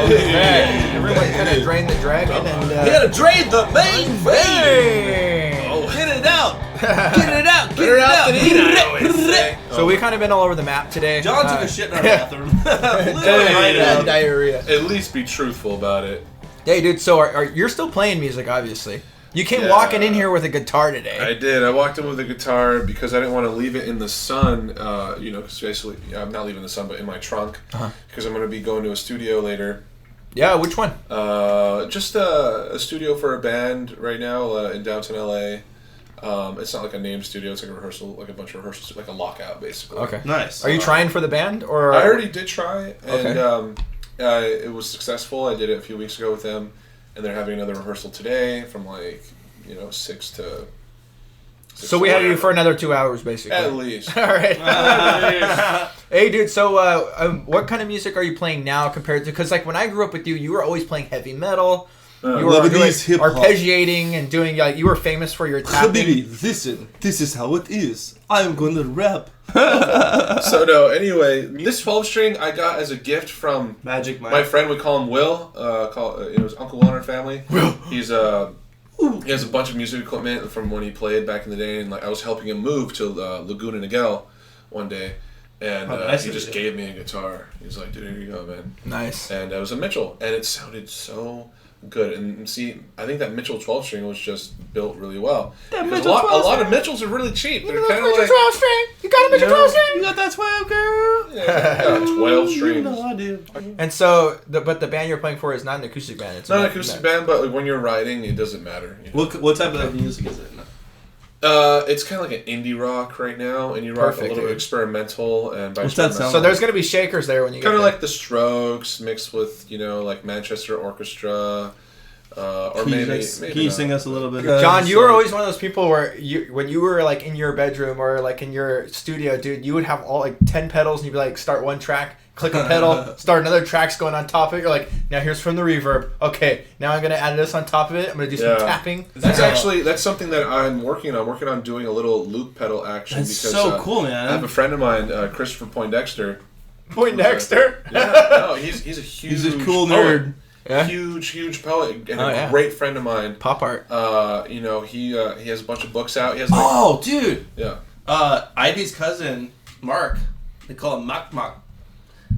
back. Everyone kind of drained the dragon and... We gotta drain the main vein! Get it out! Get it out! Get it out! Get it out! So we've kind of been all over the map today. John took a shit in our bathroom. Literally. Diarrhea. At least be truthful about it. Hey, dude, so you're still playing music, obviously. You came walking in here with a guitar today. I did. I walked in with a guitar because I didn't want to leave it in the sun. Because basically, I'm not leaving the sun, but in my trunk. Because I'm going to be going to a studio later. Yeah, which one? Just a studio for a band right now in downtown LA. It's not like a name studio. It's like a rehearsal, like a bunch of rehearsals, like a lockout, basically. Okay. Nice. Are you trying for the band, or? I already did try, and Okay. it was successful. I did it a few weeks ago with them, and they're having another rehearsal today from 6 to. So we have you for another 2 hours, basically. At least. All right. Hey, dude. So, what kind of music are you playing now compared to? Because, like, when I grew up with you, you were always playing heavy metal. You were doing arpeggiating and doing you were famous for your tapping. Habibi, listen. This is how it is. I'm going to rap. So no. Anyway, this 12-string I got as a gift from Magic Mike. my friend. We call him Will. It was Uncle Will in our family. Will. He has a bunch of music equipment from when he played back in the day, and I was helping him move to Laguna Niguel one day, and he just gave me a guitar. He was like, "Dude, here you go, man." Nice. And it was a Mitchell, and it sounded so good. And see, I think that Mitchell 12-string was just built really well. A lot of Mitchells are really cheap. They're kind of like 12-string. You got a Mitchell 12-string. You got that 12, girl. Yeah, 12 strings. You know I do. And so, but the band you're playing for is not an acoustic band. It's not an acoustic band, but when you're writing, it doesn't matter. What type of music is it? It's kind of like an indie rock right now. Indie rock, a little bit experimental, and by experimental. So there's gonna be shakers there when you kind get of there. like the Strokes mixed with like Manchester Orchestra, or maybe. Can you sing us a little bit? John, you were always one of those people where when you were like in your bedroom or like in your studio, dude, you would have all like 10 pedals and you'd be like, start one track, click a pedal, start another track's going on top of it. You're like, now here's from the reverb. Okay, now I'm gonna add this on top of it. I'm gonna do some tapping. That's something that I'm working on. I'm working on doing a little loop pedal action. That's because so cool, man. I have a friend of mine, Christopher Poindexter. Poindexter? No, he's a huge. He's a cool nerd. Yeah. Huge poet and a great friend of mine. Pop art. He has a bunch of books out. He has dude. Yeah. Ivy's cousin, Mark. They call him Mak Mak.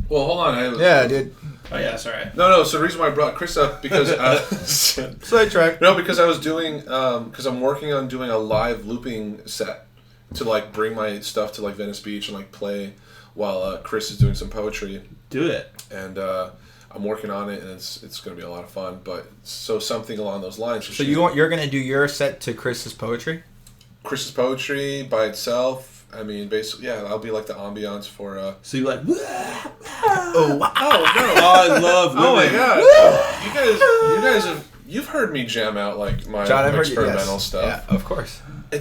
Well, hold on. Dude. Oh yeah, sorry. No. So the reason why I brought Chris up because sidetrack. No, because I was doing because I'm working on doing a live looping set to like bring my stuff to like Venice Beach and like play while Chris is doing some poetry. Do it. And I'm working on it, and it's going to be a lot of fun. But so something along those lines. So you're going to do your set to Chris's poetry? Chris's poetry by itself. I mean, basically, yeah, I'll be like the ambiance for. So you're like, oh wow! I love women. Oh my god! You guys you've heard me jam out like my experimental stuff. Yeah, of course. I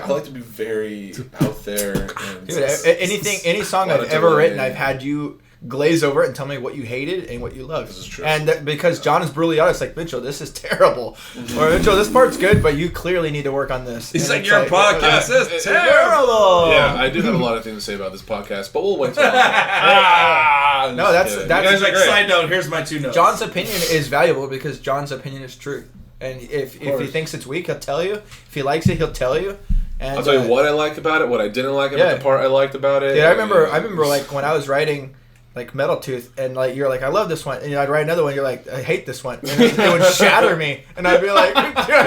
like to be very out there. And dude, any song I've ever written, I've had you glaze over it and tell me what you hated and what you loved. This is true. And because John is brutally honest, like, Mitchell, this is terrible. Or Mitchell, this part's good, but you clearly need to work on this. He's like, your podcast is terrible. Yeah, I do have a lot of things to say about this podcast, but we'll wait till no, that's like side note. Here's my 2 notes. John's opinion is valuable because John's opinion is true. And if he thinks it's weak, he'll tell you. If he likes it, he'll tell you. And I'll tell you what I like about it, what I didn't like about the part I liked about it. Yeah, I remember like when I was writing like Metal Tooth, and like you're like, I love this one, and I'd write another one, you're like, I hate this one, and it would shatter me, and I'd be like, I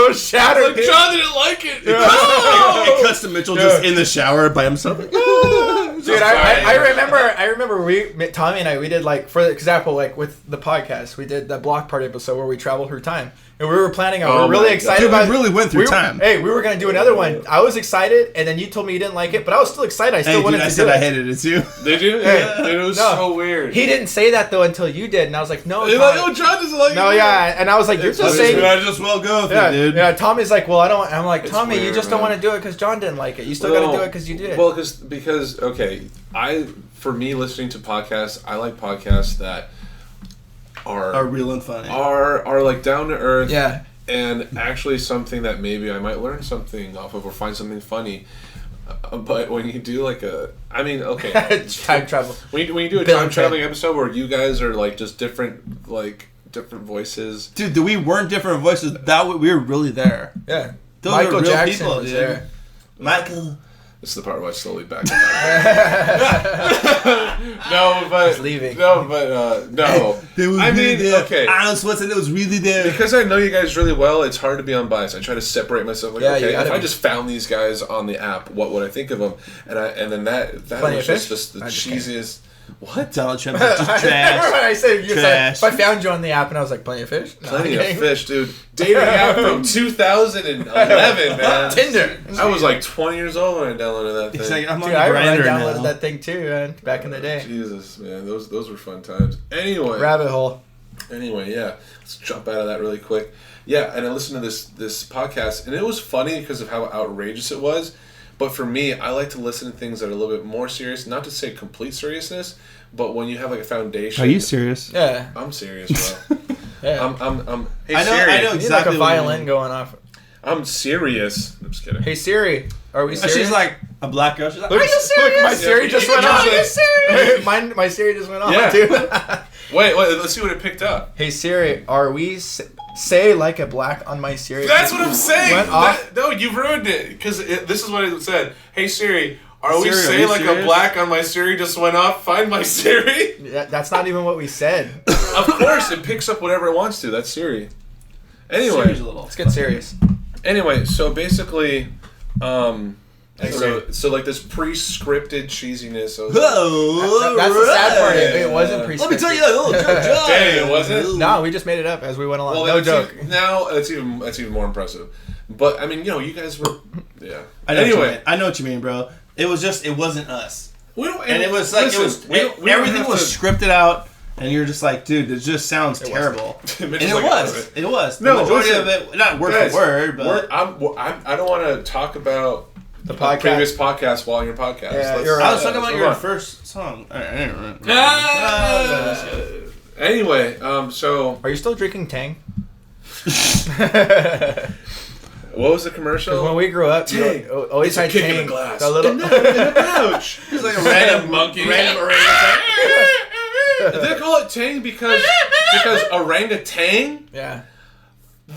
was shattered. Like, John didn't like it. Yeah. It cuts to Mitchell just in the shower by himself. Dude, I remember Tommy and I did like, for example, like with the podcast, we did the block party episode where we traveled through time. And we were planning on, we were really excited about it. We really went through time. Hey, we were going to do another one. I was excited, and then you told me you didn't like it, but I was still excited. I still wanted to do it. I said I hated it too. Did you? Yeah. Dude, it was so weird. He didn't say that, though, until you did, and I was like, no. You're like, oh, John doesn't like it. No, yeah, and I was like, you're just saying. I just will go with it, dude. Yeah, Tommy's like, well, I don't, I'm like, It's Tommy, weird, you just don't want to do it because John didn't like it. You still got to do it because you did. Well, because, okay, for me, listening to podcasts, I like podcasts that are real and funny. Are like down to earth. Yeah. And actually something that maybe I might learn something off of or find something funny. But when you do like okay. Time travel. When you do a time traveling episode where you guys are like just different voices. Dude, we weren't different voices. We were really there. Yeah. Those Michael are real Jackson people, was dude. there. Michael. This is the part where I slowly back up. He's leaving. No. Okay. Arnold Schwarzenegger was really there. Because I know you guys really well, it's hard to be unbiased. I try to separate myself. Like, okay, if I just found these guys on the app, what would I think of them? And then that was just the cheesiest. What? Donald Trump is just trash. Remember when I said Trash. if I found you on the app and I was like, Plenty of Fish? No, Plenty of Fish, dude. Dating app from 2011, man. Tinder. I was like 20 years old when I downloaded that thing. It's like, I'm on Dude, I Grindr downloaded now. that thing too, man, back in the day. Jesus, man. Those were fun times. Anyway. Rabbit hole. Anyway, yeah. Let's jump out of that really quick. Yeah, and I listened to this podcast, and it was funny because of how outrageous it was. But for me, I like to listen to things that are a little bit more serious. Not to say complete seriousness, but when you have like a foundation. Are you serious? Yeah. I'm serious, bro. Yeah. I'm. Hey I know Siri. You need exactly. like a violin going off. I'm serious. I'm just kidding. Hey Siri, are we serious? She's like a black girl. She's like, Look, are you serious? Look, my Siri just went off. Are you serious? My Siri just went off too. Wait, let's see what it picked up. Hey Siri, are we say like a black on my Siri? That's what I'm saying. Went off. No, you ruined it because this is what it said. Hey Siri, are we Siri, say are like serious? a black on my Siri just went off? Find my Siri. Yeah, that's not even what we said. Of course, it picks up whatever it wants to. That's Siri. Anyway, Siri's a little. Let's get serious. Anyway, so basically, so like this pre-scripted cheesiness. Of, That's the sad part. It wasn't pre-scripted. Let me tell you a little joke. Dang, it wasn't? No, we just made it up as we went along. Well, no joke. That's even more impressive. But I mean, you guys were, yeah. I know what you mean, bro. It wasn't us. And it was like everything was scripted out. And you're just like, dude, it just sounds terrible. And it was. No, the majority of it, not word for word, but I don't want to talk about the podcast. Previous podcast while on your podcast. Yeah, I was talking about your first song. Anyway, so are you still drinking Tang? What was the commercial? When we grew up, Tang. you always had Kick in Tang. the glass. The little in the pouch. It's like a random monkey. Random orangutan. They call it Tang because orangutan? Yeah.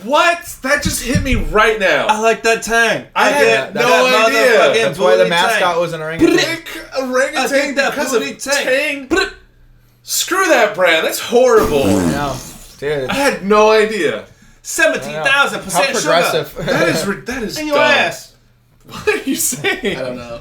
What? That just hit me right now. I like that Tang. I had no idea. That's why the mascot was an orangutan. Orangutan because of Tang. Screw that brand. That's horrible. No, dude. I had no idea. 17,000% How progressive. Sugar. That is in your dumb. ass. What are you saying? I don't know.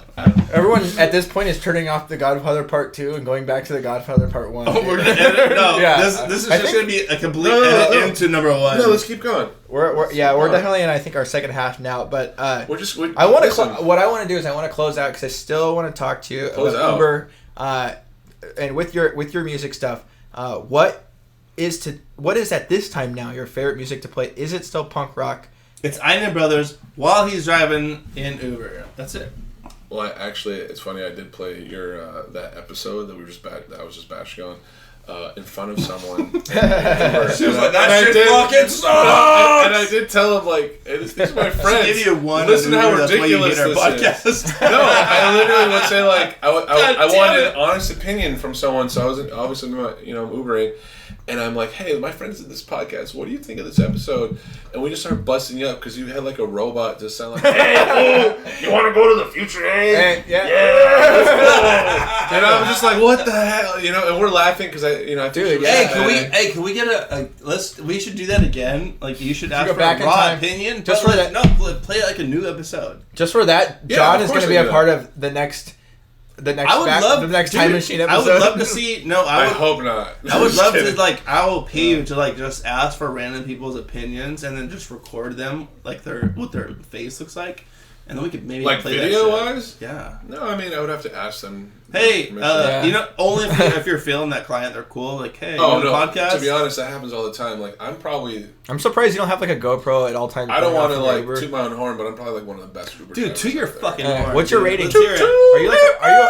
Everyone at this point is turning off the Godfather Part II and going back to the Godfather Part 1. Oh, we're gonna edit. No, Yeah. this is just gonna be a complete edit into number one. No, let's keep going. We're definitely in I think our second half now, but I want to. What I want to do is I want to close out because I still want to talk to you about Uber, and with your music stuff. What is at this time now your favorite music to play? Is it still punk rock? It's Eynon Brothers while he's driving in Uber. That's it. Well, actually, it's funny. I did play your that episode that I was just bashing on in front of someone. She was like, "That shit fucking sucks." And I did tell him like, hey, "These are my friends." Give you one. Listen to how that's ridiculous why you hate our this is. podcast. No, I literally would say like, I wanted it. an honest opinion from someone. So I was obviously I'm Ubering. And I'm like, hey, my friends did this podcast. What do you think of this episode? And we just started busting you up because you had like a robot just sound like, hey, you want to go to the future, eh? Yeah. And I was just like, what the hell? And we're laughing because I Dude, Can we get we should do that again. Like, you should ask go for back a in raw time. opinion. Just but for that. No, play like a new episode. Just for that, Yeah, John of is course going to be I a do part of the next the next Time Machine episode. I would love to see. No, I hope not. I would love to I will pay you to just ask for random people's opinions and then just record them what their face looks like, and then we could maybe play video that wise. Yeah. No, I mean I would have to ask them. Hey, only if you're feeling that client, they're cool. Like, hey, podcast. To be honest, that happens all the time. Like, I'm surprised you don't have like a GoPro at all times. I don't want to toot my own horn, but I'm probably like one of the best Uber Dude, toot your fucking horn. What's your rating? Let's hear it.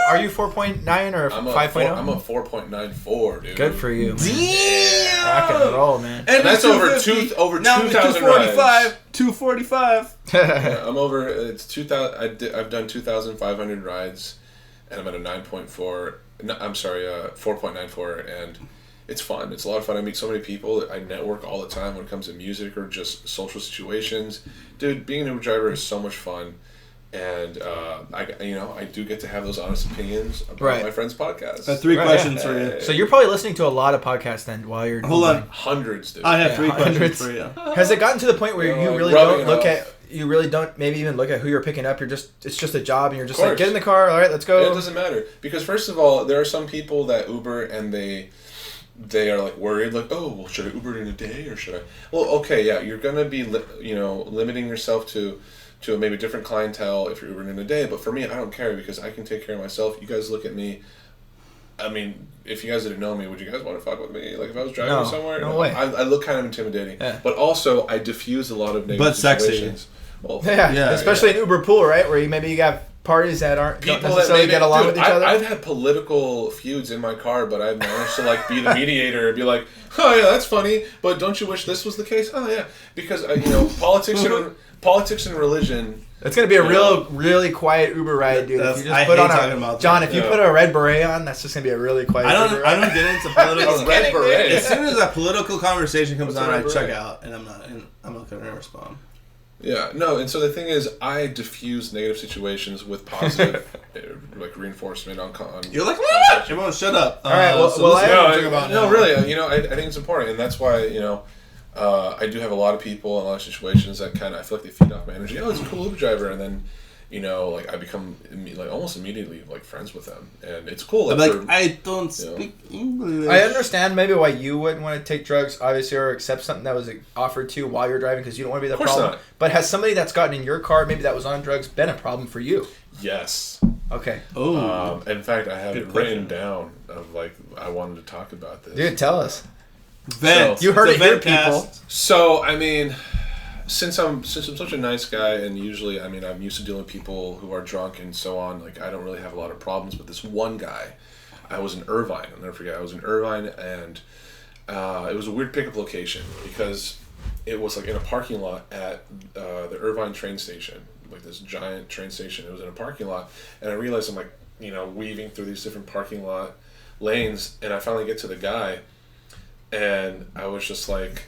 Are you 4.9 or 5.0? I'm a 4.94, dude. Good for you. Man. Damn. Rock and roll, man. And that's over 2,000 rides. 245. Yeah, I'm over. It's 2,000. I've done 2,500 rides, and I'm at a 9.4. No, I'm sorry, 4.94, and it's fun. It's a lot of fun. I meet so many people. I network all the time when it comes to music or just social situations. Dude, being an Uber driver is so much fun. And I do get to have those honest opinions about my friend's podcast. I have 3 questions for you. So you're probably listening to a lot of podcasts then while you're Hold on. Hundreds, dude. I have 3 questions for you. Has it gotten to the point where you really don't maybe even look at who you're picking up? It's just a job, and you're just like, get in the car. All right, let's go. It doesn't matter, because first of all, there are some people that Uber and they are like worried, like, oh, well, should I Uber in a day or should I? Well, okay, yeah, you're gonna be limiting yourself to maybe different clientele if you're Ubering in a day. But for me, I don't care, because I can take care of myself. You guys look at me. I mean, if you guys didn't know me, would you guys want to fuck with me? Like, if I was driving somewhere? No way. I look kind of intimidating. Yeah. But also, I diffuse a lot of negative situations. Sexy. Well, especially in Uber pool, right? Where maybe you got parties that don't necessarily get along with each other. I've had political feuds in my car, but I've managed to like be the mediator and be like, oh yeah, that's funny, but don't you wish this was the case? Oh yeah, because politics and religion. It's gonna be a really quiet Uber ride, dude. If you just put on John, if you put a red beret on, that's just gonna be a really quiet. Uber ride. I don't get into political. Red beret. As soon as a political conversation comes on, I check out, and I'm not gonna respond. Yeah, no, and so the thing is, I diffuse negative situations with positive, like reinforcement on. You're like, what? Everyone, shut up. All right, really, I think it's important, and that's why I do have a lot of people in a lot of situations that kind of I feel like they feed off my energy. Oh, it's a cool Uber driver, and then like I become like almost immediately like friends with them, and it's cool. I don't speak English. I understand maybe why you wouldn't want to take drugs, obviously, or accept something that was offered to you while you're driving, because you don't want to be the problem. Not. But has somebody that's gotten in your car, maybe that was on drugs, been a problem for you? Yes. Okay. Oh. In fact, I have it written down of like I wanted to talk about this. Dude, tell us. Vent. You heard it here, people. So I mean. Since I'm such a nice guy, and usually, I mean, I'm used to dealing with people who are drunk and so on, like, I don't really have a lot of problems with this one guy. I was in Irvine. I'll never forget. I was in Irvine, and it was a weird pickup location because it was, like, in a parking lot at the Irvine train station, like this giant train station. It was in a parking lot, and I realized I'm, like, weaving through these different parking lot lanes, and I finally get to the guy, and I was just like,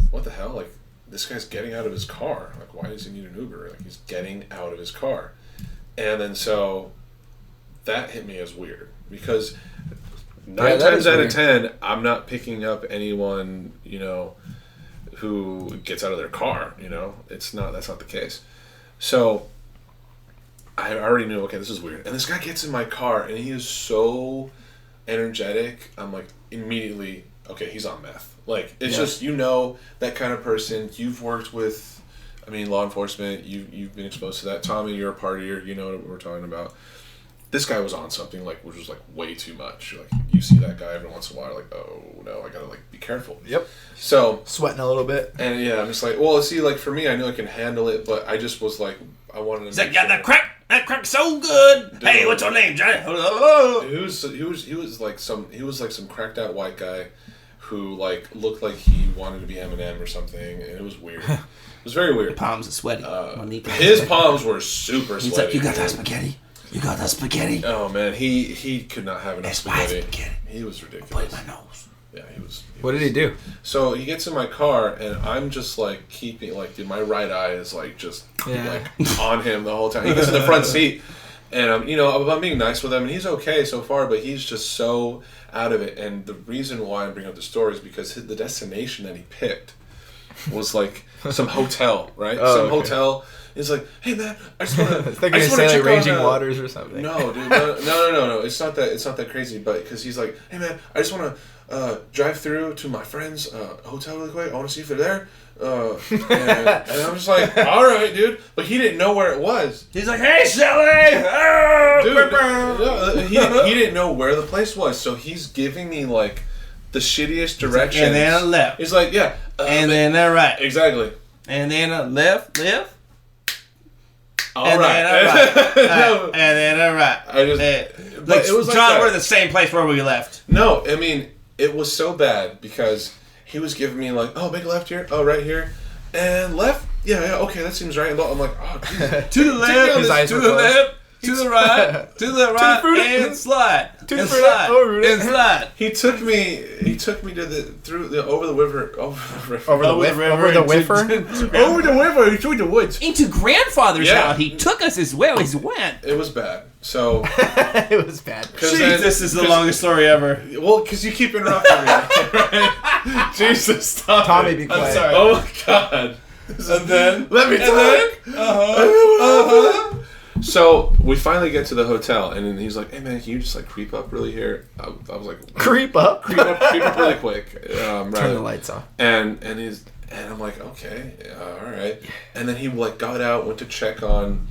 what the hell? Like, this guy's getting out of his car. Like, why does he need an Uber? Like, he's getting out of his car. And then so that hit me as weird, because 9 times out of 10, I'm not picking up anyone, who gets out of their car, that's not the case. So I already knew, okay, this is weird. And this guy gets in my car, and he is so energetic. I'm like, immediately, okay, he's on meth. Like, it's just, that kind of person. You've worked with, law enforcement. You've been exposed to that. Tommy, you're a partier. You know what we're talking about. This guy was on something, like, which was, like, way too much. Like, you see that guy every once in a while, like, oh, no, I gotta, like, be careful. Yep. So. Sweating a little bit. And, yeah, I'm just like, well, see, like, for me, I know I can handle it, but I just was like, I wanted to. He's like, yeah, that crack's so good. Dude, hey, what's your name, Johnny? He was like some cracked out white guy who, like, looked like he wanted to be Eminem or something, and it was weird. It was very weird. Your palms are sweaty. His palms were super sweaty. He's like, you got that spaghetti? You got that spaghetti? Oh, man, he could not have enough spaghetti. He was ridiculous. Play my nose. Yeah, he was. What did he do? So he gets in my car, and I'm just like keeping, like, dude, my right eye is like just like on him the whole time. He gets in the front seat, and I'm being nice with him, and he's okay so far, but he's just so out of it. And the reason why I'm bringing up the story is because the destination that he picked was like some hotel, right? Hotel. He's like, hey man, I just want to. I just want to check Raging Waters or something. No, dude, no. It's not that crazy. But because he's like, hey man, I just want to drive through to my friend's hotel really quick. I want to see if they're there. And I'm just like, all right, dude. But he didn't know where it was. He's like, hey, Shelly! Dude, he didn't know where the place was. So he's giving me, like, the shittiest directions. And then a left. He's like, yeah. And then a right. Exactly. And then a left. All right. And then a right. But it was like John, that. we're in the same place where we left. No, it was so bad because he was giving me like, oh, make a left here, oh, right here, and left, yeah, okay, that seems right. I'm like, oh, Jesus. To the left, to the left. To the right, and slide, and slide, and slide. He took me to over the river, over the river, through the woods, into grandfather's house. He took us as well as went. It was bad. So it was bad. This is the longest story ever. Well, because you keep interrupting me. Right? Jesus, stop. Tommy, be quiet. I'm sorry. Oh my God. And then let me talk. So we finally get to the hotel, and then he's like, "Hey man, can you just like creep up really here?" I was like, "Creep up really quick." Turn the lights off. And I'm like, "Okay, all right." And then he like got out, went to check on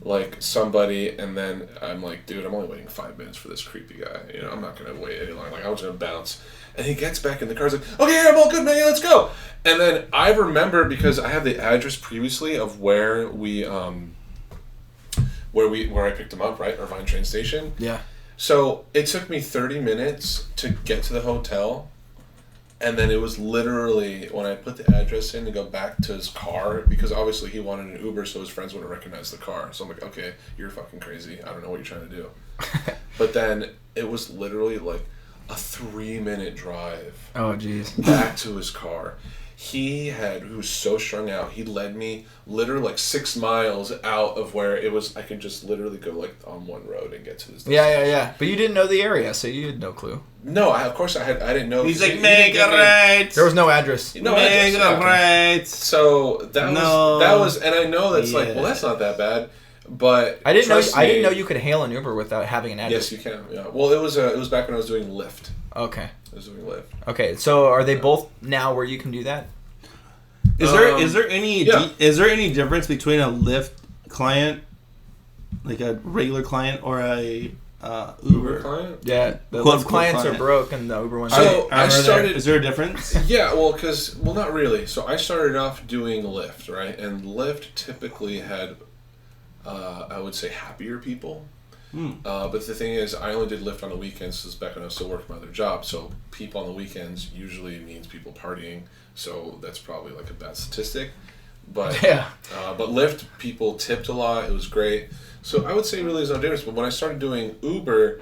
like somebody, and then I'm like, "Dude, I'm only waiting 5 minutes for this creepy guy. You know, I'm not gonna wait any longer. Like I was gonna bounce." And he gets back in the car. He's like, "Okay, I'm all good, man. Yeah, let's go." And then I remember because I have the address previously of where I picked him up, right? Irvine train station. Yeah. So it took me 30 minutes to get to the hotel. And then it was literally when I put the address in to go back to his car, because obviously he wanted an Uber so his friends wouldn't recognize the car. So I'm like, okay, you're fucking crazy. I don't know what you're trying to do. But then it was literally like a 3-minute drive. Oh, jeez. Back to his car. He was so strung out. He led me literally like 6 miles out of where it was. I could just literally go like on one road and get to this. Yeah. But you didn't know the area, so you had no clue. No, of course I didn't know. He's like, make a right. There was no address. No make address. a right. So that was, and I know that's like, well, that's not that bad. But I didn't know you could hail an Uber without having an address. Yes, you can. Yeah. Well, it was back when I was doing Lyft. Okay. I was doing Lyft. Okay, so are they both now where you can do that? Is there any difference between a Lyft client, like a regular client, or a Uber client? Yeah, the Lyft clients are broke and the Uber ones. So I started. Is there a difference? Yeah, well, not really. So I started off doing Lyft, right? And Lyft typically had, I would say, happier people. But the thing is, I only did Lyft on the weekends. This is back when I was still working my other job. So people on the weekends usually means people partying. So that's probably like a bad statistic. But yeah. But Lyft people tipped a lot. It was great. So I would say really there's no difference. But when I started doing Uber,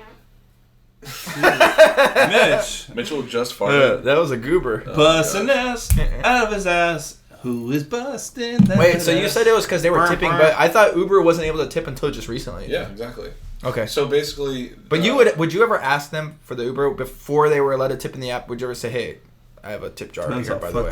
Mitchell just farted. That was a goober. Busting ass out of his ass. Who is busting that? Wait, so you said it was because they were tipping, but I thought Uber wasn't able to tip until just recently. Yeah, exactly. Okay. So basically... But would you ever ask them for the Uber before they were allowed to tip in the app? Would you ever say, hey, I have a tip jar right here, by the way?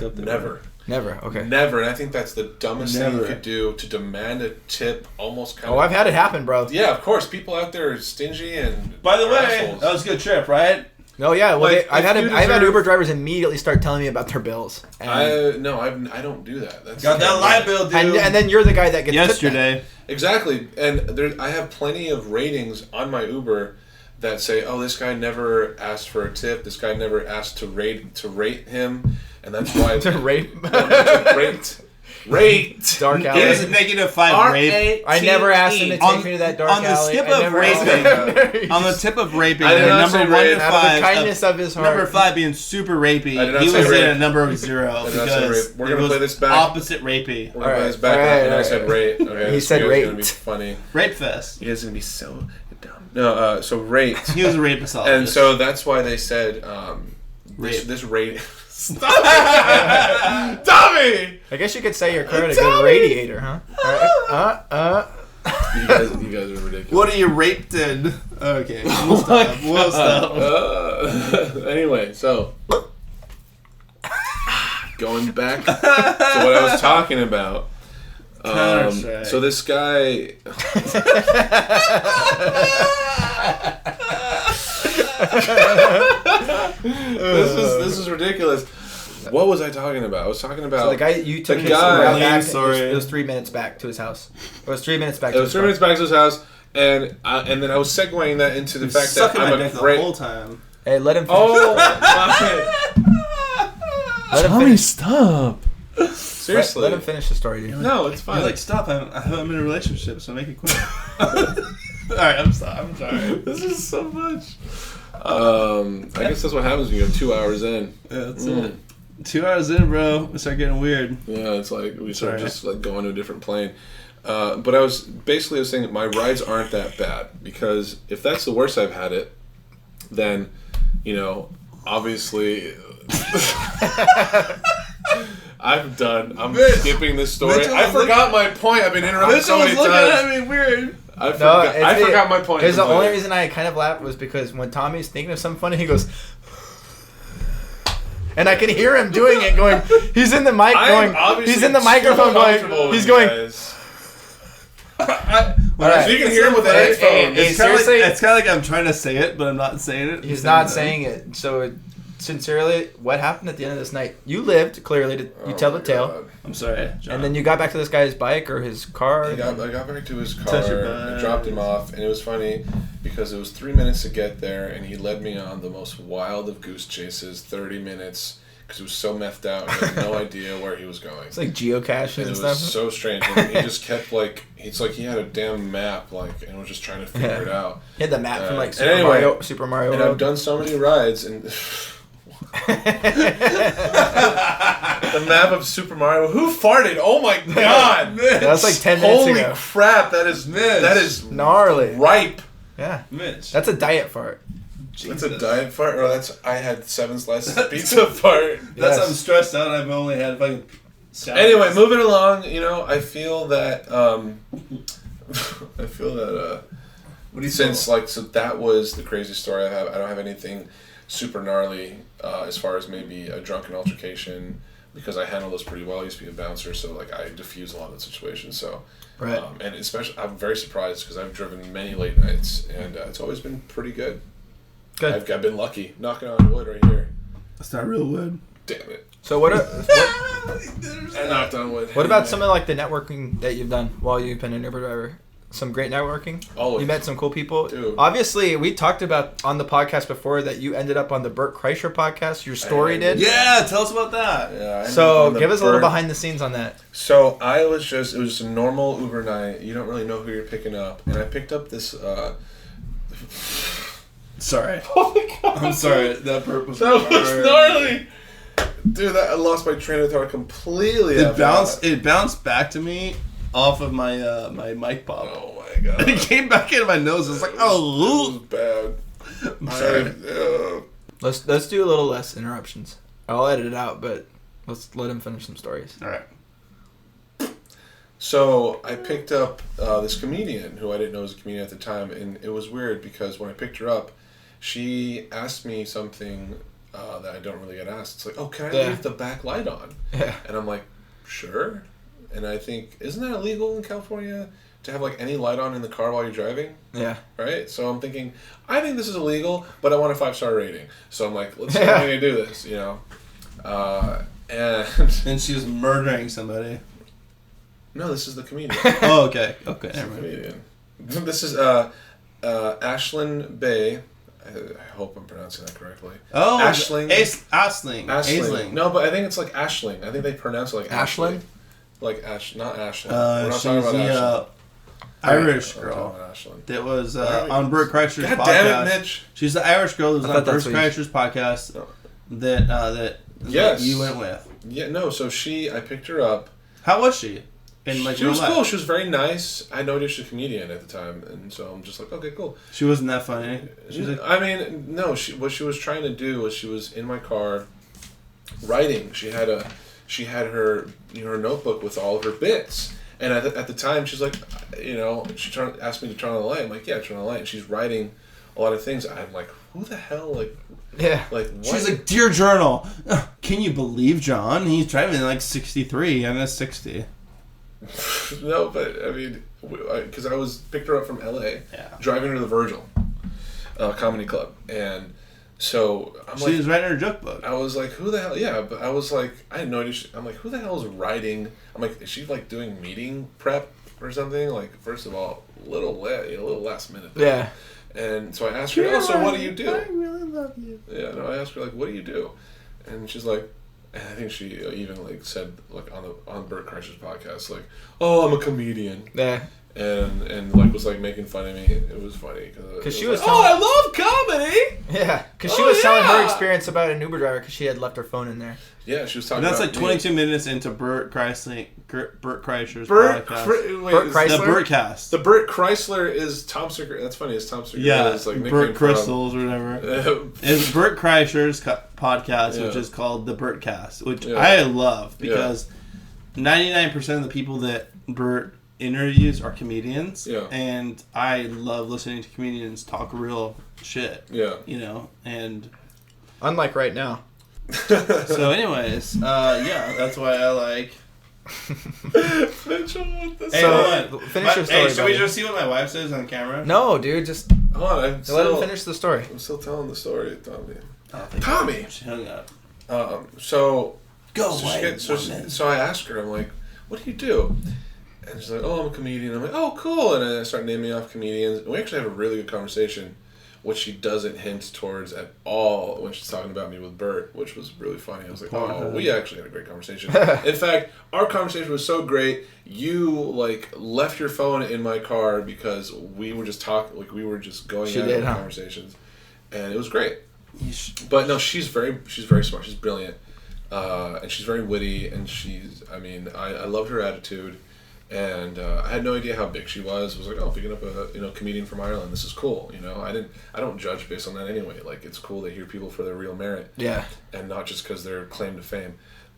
Never, okay. Never, and I think that's the dumbest thing you could do, to demand a tip almost kind of... Oh, I've had it happen, bro. Yeah, of course. People out there are stingy and... By the way, assholes. that was a good trip, right? Oh yeah, well, I've had Uber drivers immediately start telling me about their bills. I don't do that. That's got that light bill, dude. And then you're the guy that gets yesterday. Exactly, and I have plenty of ratings on my Uber that say, "Oh, this guy never asked for a tip. This guy never asked to rate him," and that's why to rate. Rate dark alley. It was a -5 rape. I never asked him to take me to that dark alley. On the tip of raping, on the tip of raping, I did not number say 1 to rape. 5. Out of the kindness of his heart. Number 5 being super rapey. He was rape. in a number of 0 because we're gonna play this back. Opposite rapey. We're gonna play this back, and I said rate. Okay, he said rate. Gonna be funny. Rape fest. You guys are gonna be so dumb. No, so rate. He was a rapist. And so that's why they said this rate. Stop it! Tommy! I guess you could say you're quite a good radiator, huh? You guys are ridiculous. What are you raped in? Okay, we'll stop. Anyway, so going back to what I was talking about. So this guy. This is ridiculous. What was I talking about? I was talking about the guy you took. It was 3 minutes back to his house. It was 3 minutes back. It was 3 minutes back to his house, and then I was segueing that into the fact that I'm a great the whole time. Hey, let him finish. Oh my! Tommy, stop. Seriously, let him finish the story, dude. No, it's fine. You're like, stop! I'm in a relationship, so make it quick. All right, I'm sorry. This is so much. I guess that's what happens when you have 2 hours in. Yeah, that's it. 2 hours in, bro, we start getting weird. Yeah, it's like we start just like going to a different plane. But I was saying that my rides aren't that bad, because if that's the worst I've had it, then, you know, obviously I'm done. I'm skipping this story. I forgot my point. I've been interrupted so many times. Mitchell was looking at me weird. I forgot my point. The only reason I kind of laughed was because when Tommy's thinking of something funny, he goes, and I can hear him doing it, going. He's in the mic, going. He's in the microphone, going. He's going. So you can hear him with the headphones. It's kind of like I'm trying to say it, but I'm not saying it. He's not saying it. So, sincerely, what happened at the end of this night? You lived, clearly. You tell the tale. God. I'm sorry, John. And then you got back to this guy's bike or his car. I got back to his car, and dropped him off, and it was funny because it was 3 minutes to get there, and he led me on the most wild of goose chases, 30 minutes, because he was so methed out, and I had no idea where he was going. It's like geocaching and stuff. It was so strange. And he just kept like, it's like he had a damn map, like, and was just trying to figure it out. He had the map from like Super Mario and World. I've done so many rides, and the map of Super Mario. Who farted? Oh my god! That was like 10 minutes ago. Holy crap! That is gnarly. Ripe. Yeah, Mitch. That's a diet fart. Jesus. That's a diet fart, or I had 7 slices of pizza fart. I'm stressed out. I've only had fucking. Anyway, moving along. You know, I feel that. Since like, so that was the crazy story I have. I don't have anything super gnarly as far as maybe a drunken altercation, because I handle those pretty well. I used to be a bouncer, so like I diffuse a lot of the situations. So, right. And especially, I'm very surprised because I've driven many late nights, and it's always been pretty good. I've been lucky. Knocking on wood right here. That's not real wood. Damn it. So I knocked on wood. What about some of like the networking that you've done while you've been an Uber driver? Some great networking? Always. You met some cool people? Dude. Obviously, we talked about on the podcast before that you ended up on the Bert Kreischer podcast. Your story did? Yeah, tell us about that. Yeah. So give us a little behind the scenes on that. So it was just a normal Uber night. You don't really know who you're picking up. And I picked up this... Sorry. Oh my god. I'm sorry. That burp was gnarly. Dude, I lost my train of thought completely. It bounced back to me off of my my mic pop. Oh my god. It came back into my nose. I was like, oh, this was bad. I'm sorry. Let's do a little less interruptions. I'll edit it out, but let's let him finish some stories. All right. So I picked up this comedian who I didn't know was a comedian at the time, and it was weird because when I picked her up, she asked me something that I don't really get asked. It's like, oh, can I leave the back light on? Yeah. And I'm like, sure. And I think, isn't that illegal in California to have like any light on in the car while you're driving? Yeah. Right? So I'm thinking, I think this is illegal, but I want a 5-star rating. So I'm like, let's see how I'm going to do this, you know? And she was murdering somebody. No, this is the comedian. Oh, okay. Okay. This is the comedian. This is Ashlyn Bay. I hope I'm pronouncing that correctly. Oh, Ashling. Aisling. No, but I think it's like Ashling. I think they pronounce it like Ashlyn? Ashley. Like not Ashlyn. We're not talking about Ashlyn. Irish We're girl talking about Ashlyn. that was on Bert Kreischer's podcast. God damn it, Mitch. She's the Irish girl that was on Bert what Kreischer's podcast that Yes. you went with. Yeah, no, so I picked her up. How was she? She was cool. She was very nice. I had no idea she was a comedian at the time, and so I'm just like, okay, cool. She wasn't that funny. She was like, I mean, no. What she was trying to do was she was in my car, writing. She had her her notebook with all of her bits, and at the time she's like, she asked me to turn on the light. I'm like, yeah, turn on the light. And she's writing a lot of things. I'm like, who the hell, like. Yeah. Like what? She's like, dear journal, can you believe John? He's driving like 63 and a 60. No, but I mean, because I picked her up from LA, driving her to the Virgil Comedy Club, and so she was writing her joke book. I was like, who the hell? Yeah, but I was like, I had no idea. I'm like, who the hell is writing? I'm like, is she like doing meeting prep or something? Like, first of all, a little last minute. Yeah. And so I asked her, so what do you do? I really love you. Yeah, no, I asked her like, what do you do? And she's like. And I think she even like said like on Bert Kreischer's podcast like, oh, I'm a comedian. Yeah. and like was like making fun of me. It was funny because she was like, I love comedy. Yeah, because she was telling her experience about an Uber driver because she had left her phone in there. Yeah, she was talking. And that's about like 22 minutes into Bert Kreischer's podcast. Bert Chrysler? The Bertcast. The Bert Chrysler is Tom Segura. That's funny. It's Tom Segura. Yeah, it's like Bert Crystals or whatever. It's Bert Kreischer's podcast, which is called the Bertcast, which I love because 99% of the people that Bert interviews are comedians, and I love listening to comedians talk real shit. Yeah, you know, and unlike right now. So, anyways, that's why I like. Mitchell, finish your story. Hey, should we just see what my wife says on camera? No, dude, just hold on. Let him finish the story. I'm still telling the story, Tommy. Tommy, she hung up. So go away. So I asked her, I'm like, "What do you do?" And she's like, "Oh, I'm a comedian." I'm like, "Oh, cool." And I start naming off comedians, and we actually have a really good conversation, which she doesn't hint towards at all when she's talking about me with Bert, which was really funny. I was like, "Oh, we actually had a great conversation." In fact, our conversation was so great, you like left your phone in my car because we were just talking, like we were just going at conversations, and it was great. But no, she's very smart. She's brilliant, and she's very witty, and I loved her attitude. And I had no idea how big she was. I was like, oh, picking up a comedian from Ireland. This is cool. I don't judge based on that anyway. Like, it's cool to hear people for their real merit. Yeah. And not just because they're claim to fame.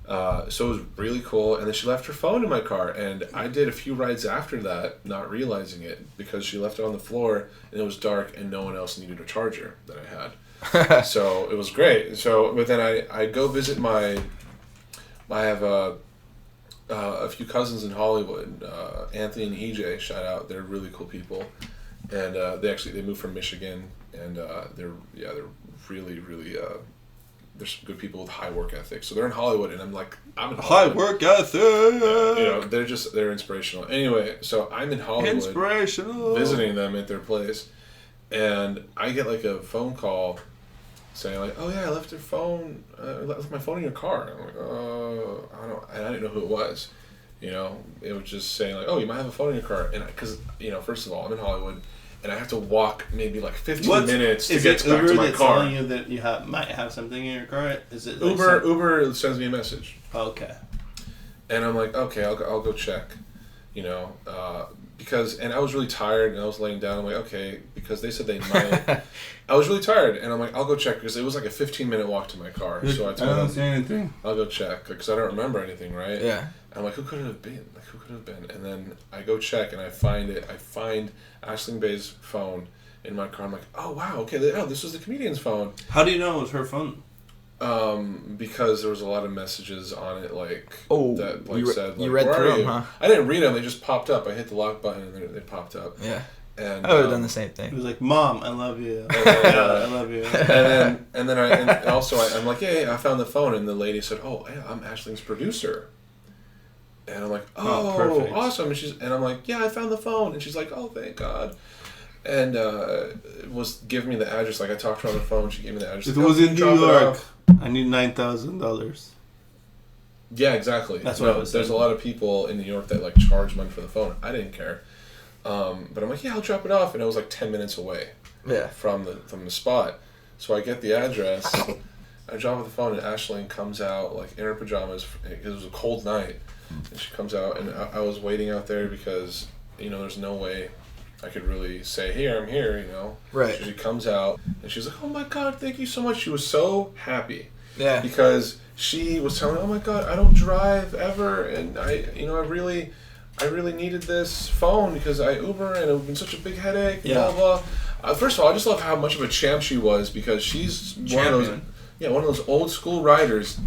So it was really cool. And then she left her phone in my car. And I did a few rides after that, not realizing it, because she left it on the floor and it was dark and no one else needed a charger that I had. So it was great. But then I go visit I have a few cousins in Hollywood, Anthony and EJ, shout out, they're really cool people, and they moved from Michigan, and they're really they're some good people with high work ethic. So they're in Hollywood, and I'm in Hollywood. High work ethic. They're inspirational. Anyway, so I'm in Hollywood, visiting them at their place, and I get like a phone call saying like, "Oh yeah, I left my phone in your car." And I'm like, I didn't know who it was. It was just saying like, "Oh, you might have a phone in your car," and because first of all, I'm in Hollywood, and I have to walk maybe like 15 minutes to get back to my car. Telling you that you might have something in your car? Is it like Uber sends me a message? Okay. And I'm like, okay, I'll go check. Because I was really tired and I was laying down. I'm like, okay, because they said they might. I was really tired and I'm like, I'll go check because it was like a 15-minute walk to my car. So I told see anything. I'll go check because I don't remember anything, right? Yeah. I'm like, who could it have been? And then I go check and I find it. I find Aisling Bay's phone in my car. I'm like, oh wow, okay, this was the comedian's phone. How do you know it was her phone? Because there was a lot of messages on it, said, you read through them, huh? I didn't read them; they just popped up. I hit the lock button and they popped up. Yeah, and I would have done the same thing. It was like, "Mom, I love you." I love you. And then I'm like, yeah, I found the phone, and the lady said, "Oh, yeah, I'm Aisling's producer." And I'm like, "Oh, awesome!" And I'm like, "Yeah, I found the phone," and she's like, "Oh, thank God." And was giving me the address. Like I talked to her on the phone. She gave me the address. It was in New York. I need $9,000. Yeah, exactly. That's what I was saying. There's a lot of people in New York that charge money for the phone. I didn't care, but I'm like, yeah, I'll drop it off, and it was like 10 minutes away. Yeah. From the spot, so I get the address. I drop off the phone, and Aisling comes out like in her pajamas. It was a cold night, and she comes out, and I was waiting out there because there's no way I could really say, here, I'm here, Right. So she comes out, and she's like, oh my God, thank you so much. She was so happy. Yeah. Because she was telling me, oh my God, I don't drive ever, and I really needed this phone because I Uber, and it would have been such a big headache, blah, blah. First of all, I just love how much of a champ she was because she's one of those old school writers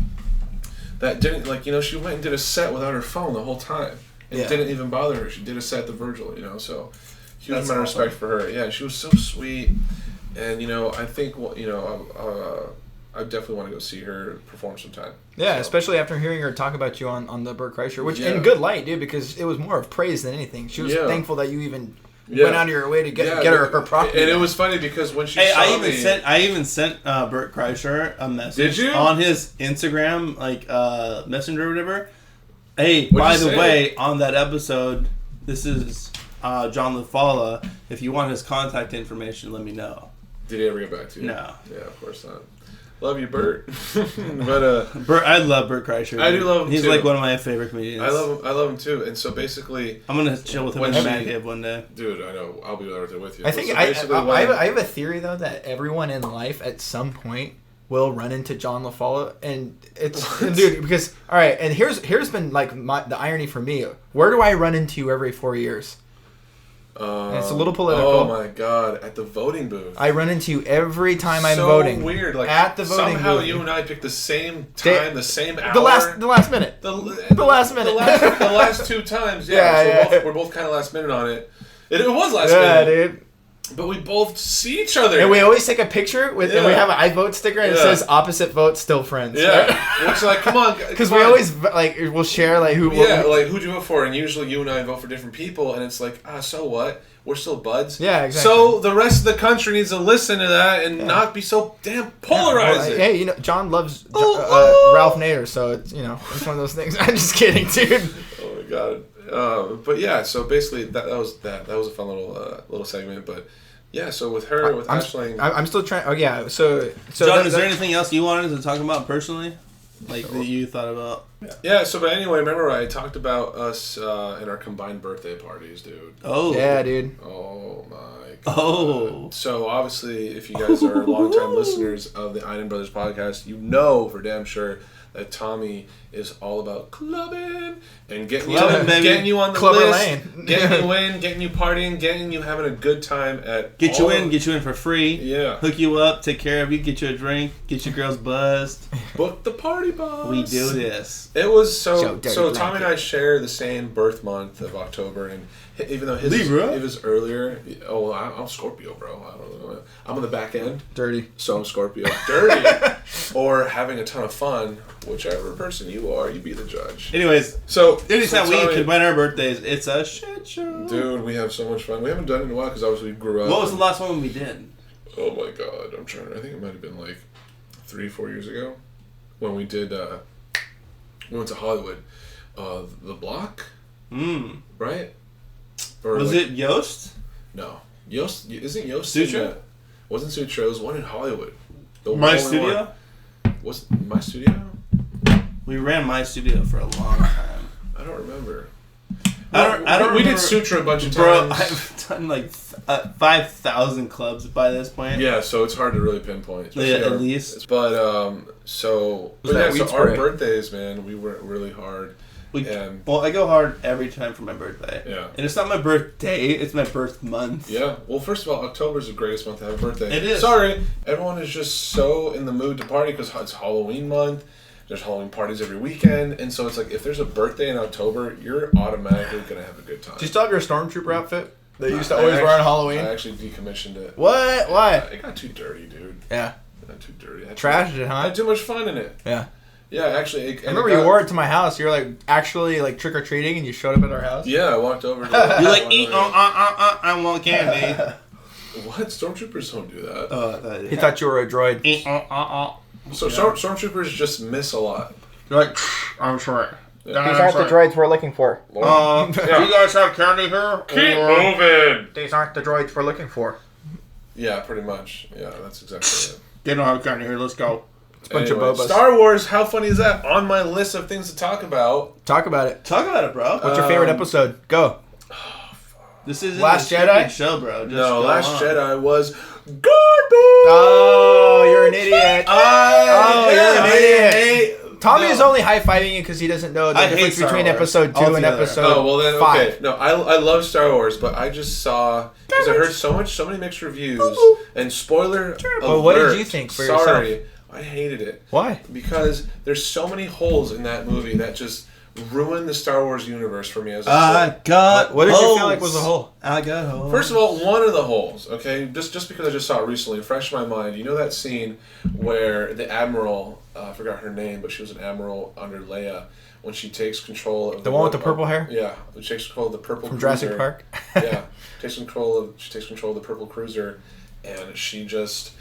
that didn't, she went and did a set without her phone the whole time. It didn't even bother her. She did a set at the Virgil, so... Huge amount of respect for her. Yeah, she was so sweet, and I think I definitely want to go see her perform sometime. Yeah, especially after hearing her talk about you on the Bert Kreischer, which in good light, dude, because it was more of praise than anything. She was thankful that you even went out of your way to get her property. And it was funny because when she saw me, I even sent Bert Kreischer a message. Did you? On his Instagram, Messenger or whatever. Hey, by the way, on that episode, John Lutfalah. If you want his contact information, let me know. Did he ever get back to you? No. Yeah, of course not. Love you, Bert. But Bert, I love Bert Kreischer. I do love him He's too. like one of my favorite comedians. I love him too. And so basically, I'm gonna chill with him in the Mad Cave one day. Dude, I know. I'll be right there with you. I think So I have a theory though that everyone in life at some point will run into John Lutfalah, and it's dude because all right. And here's been like the irony for me. Where do I run into you every 4 years? And it's a little political. Oh my god! At the voting booth, I run into you every time I'm voting. So weird. Like at the voting somehow booth. you and I picked the same time, the same hour. The last minute. The last minute. The last 2 times. Yeah. So we're both kind of last minute on it. It was last minute. Yeah, dude. But we both see each other. And we always take a picture with, and we have an I vote sticker, and it says opposite vote, still friends. Yeah. Which like, come on. Because we always, like, we'll share, like, who. Yeah, like, who'd you vote for? And usually you and I vote for different people, and it's like, so what? We're still buds. Yeah, exactly. So the rest of the country needs to listen to that and not be so damn polarizing. Hey, John loves Ralph Nader, so it's, it's one of those things. I'm just kidding, dude. Oh, my God. But yeah, so basically that was a fun little segment. But yeah, so with her, with Aisling, I'm still trying. Oh yeah, so John, is there anything else you wanted to talk about personally, like that you thought about? Yeah. So, but anyway, remember I talked about us in our combined birthday parties, dude. Oh yeah, dude. Oh my God. Oh. So obviously, if you guys are longtime listeners of the Eynon Brothers podcast, you know for damn sure that Tommy is all about clubbing and getting you on the Clubber list, Lane. getting you in, getting you partying, getting you having a good time at get you in for free. Yeah, hook you up, take care of you, get you a drink, get your girls buzzed. Book the party bus. We do this. It was so Tommy and I share the same birth month of October, and even though his was earlier. Oh, I'm Scorpio, bro. I don't know. I'm on the back end. Dirty. So I'm Scorpio. Dirty. Or having a ton of fun. Whichever person you are, you be the judge. Anyways, so anytime we combine our birthdays, it's a shit show. Dude, we have so much fun. We haven't done it in a while because obviously we grew up. What was the last one we did? Oh my God, I think it might have been like 3-4 years ago when we did. We went to Hollywood, the Block, right? Or was it Yost? No, Yost isn't Yost. Sutra? Wasn't Sutra? It was one in Hollywood. My Studio? Was My Studio? We ran My Studio for a long time. I don't remember. I don't. We did Sutra a bunch of times. Bro, I've done like 5,000 clubs by this point. Yeah, so it's hard to really pinpoint. Yeah, at least. But so our birthdays, man, we worked really hard. Well, I go hard every time for my birthday. Yeah. And it's not my birthday, it's my birth month. Yeah. Well, first of all, October is the greatest month to have a birthday. It is. Sorry. Everyone is just so in the mood to party because it's Halloween month. There's Halloween parties every weekend. And so it's like if there's a birthday in October, you're automatically going to have a good time. Do you still have your Stormtrooper outfit that you used to always wear on Halloween? I actually decommissioned it. What? Why? It got too dirty, dude. Yeah. It got too dirty. Trashed it, huh? I had too much fun in it. Yeah. Yeah, actually. I remember you wore it to my house. You were like actually like trick or treating, and you showed up at our house. Yeah, I walked over. To You're like, I want candy. What? Stormtroopers don't do that. He thought you were a droid. So Stormtroopers just miss a lot. You're like, I'm sorry. These aren't the droids we're looking for. Do you guys have candy here? Keep moving. These aren't the droids we're looking for. Yeah, pretty much. Yeah, that's exactly it. They don't have candy here. Let's go. Bunch of bobas. Star Wars, how funny is that? On my list of things to talk about. Talk about it. Talk about it, bro. What's your favorite episode? Go. This is Last Jedi show, bro. Last Jedi was garbage. Oh, you're an idiot. You're an idiot. Tommy is only high-fiving you because he doesn't know the difference between episode 2 and episode 5. Oh, well then, okay. No, I love Star Wars, but I just saw, because I heard so many mixed reviews, and spoiler alert. Well, what did you think for yourself? Sorry, I hated it. Why? Because there's so many holes in that movie that just ruined the Star Wars universe for me as a got What did you feel like was a hole? I got holes. First of all, one of the holes, okay, just because I just saw it recently, fresh in my mind, you know that scene where the Admiral, I forgot her name, but she was an Admiral under Leia, when she takes control of the one with the purple hair? Yeah, she takes control of the purple from cruiser. Jurassic Park? Yeah, she takes control of the purple cruiser, and she just,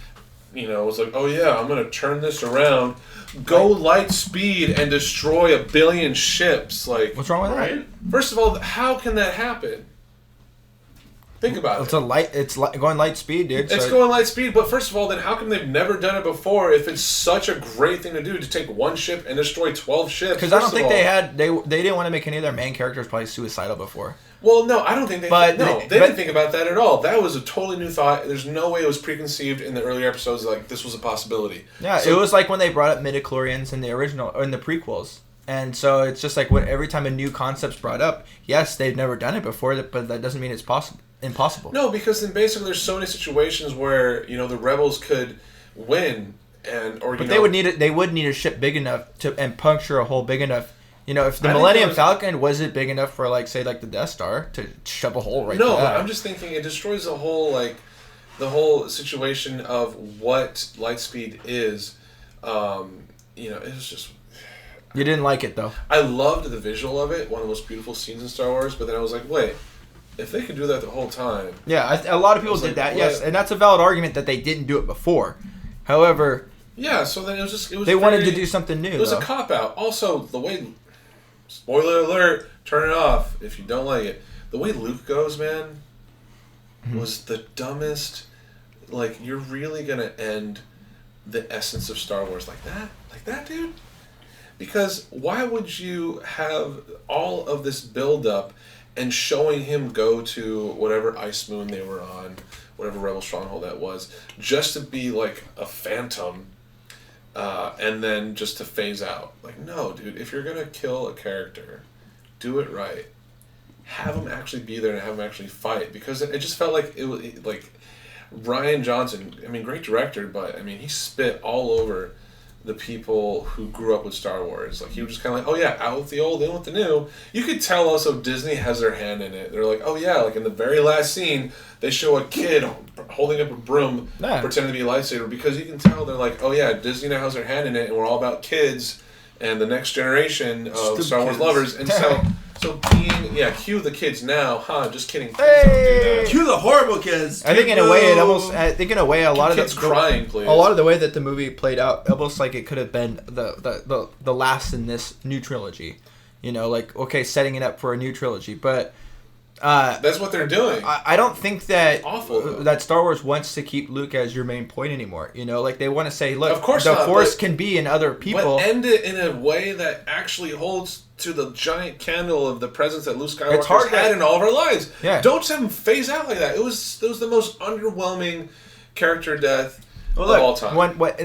was like, oh yeah, I'm going to turn this around, go light speed and destroy 1 billion ships. Like, what's wrong with that? First of all, how can that happen? Think about it. It's going light speed, dude. It's going light speed, but first of all, then how come they've never done it before if it's such a great thing to do to take one ship and destroy 12 ships? Because I don't think they didn't want to make any of their main characters probably suicidal before. Well, no, I don't think they didn't think about that at all. That was a totally new thought. There's no way it was preconceived in the earlier episodes like this was a possibility. Yeah, so, it was like when they brought up midichlorians in the original or in the prequels. And so it's just like every time a new concept's brought up, yes, they've never done it before, but that doesn't mean it's impossible. No, because then basically there's so many situations where the rebels could win, they would need a ship big enough and puncture a hole big enough. If the Millennium Falcon wasn't big enough for the Death Star to shove a hole right. No, but I'm just thinking it destroys the whole situation of what lightspeed is. It was just. You didn't like it, though. I loved the visual of it, one of the most beautiful scenes in Star Wars, but then I was like, wait, if they could do that the whole time... Yeah, a lot of people did that, yes, and that's a valid argument that they didn't do it before. However... Yeah, so then it was they wanted to do something new, It was a cop-out. Also, the way... Spoiler alert, turn it off if you don't like it. The way Luke goes, man, was the dumbest... Like, you're really going to end the essence of Star Wars like that? Like that, dude? Because why would you have all of this build-up and showing him go to whatever ice moon they were on, whatever rebel stronghold that was, just to be like a phantom, and then just to phase out? Like, no, dude, if you're going to kill a character, do it right. Have him actually be there and have him actually fight. Because it just felt like it was like Rian Johnson, I mean, great director, but I mean, he spit all over the people who grew up with Star Wars. Like, he was just kind of like, oh yeah, out with the old, in with the new. You could tell also Disney has their hand in it. They're like, oh yeah, like in the very last scene, they show a kid holding up a broom, pretending to be a lightsaber, because you can tell they're like, oh yeah, Disney now has their hand in it, and we're all about kids and the next generation of Star Wars lovers. And so cue the kids now, just kidding. Hey! Cue the horrible kids. I think in a way a lot of kids crying, please. A lot of the way that the movie played out, almost like it could have been the last in this new trilogy. Setting it up for a new trilogy, but that's what they're doing. I don't think that awful that Star Wars wants to keep Luke as your main point anymore. Like they want to say, look, of course the Force can be in other people, but end it in a way that actually holds to the giant candle of the presence that Luke Skywalker had in all of our lives. Yeah. Don't have him phase out like that. It was the most underwhelming character death of all time.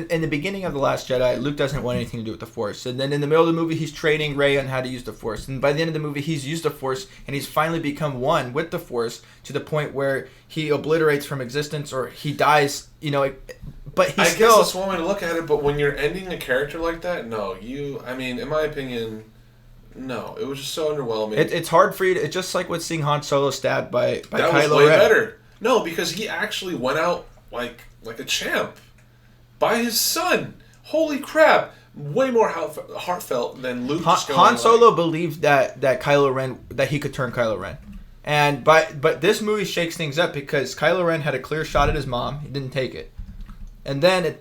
In the beginning of The Last Jedi, Luke doesn't want anything to do with the Force. And then in the middle of the movie, he's training Rey on how to use the Force. And by the end of the movie, he's used the Force, and he's finally become one with the Force to the point where he obliterates from existence or he dies, but he's guess that's one way to look at it, but when you're ending a character like that, no. In my opinion... No, it was just so underwhelming. It's hard for you to... It's just like with seeing Han Solo stabbed by Kylo Ren. That was way better. No, because he actually went out like a champ. By his son. Holy crap. Way more heartfelt than Luke. Han Solo believed that Kylo Ren... That he could turn Kylo Ren. But this movie shakes things up because Kylo Ren had a clear shot at his mom. He didn't take it. And then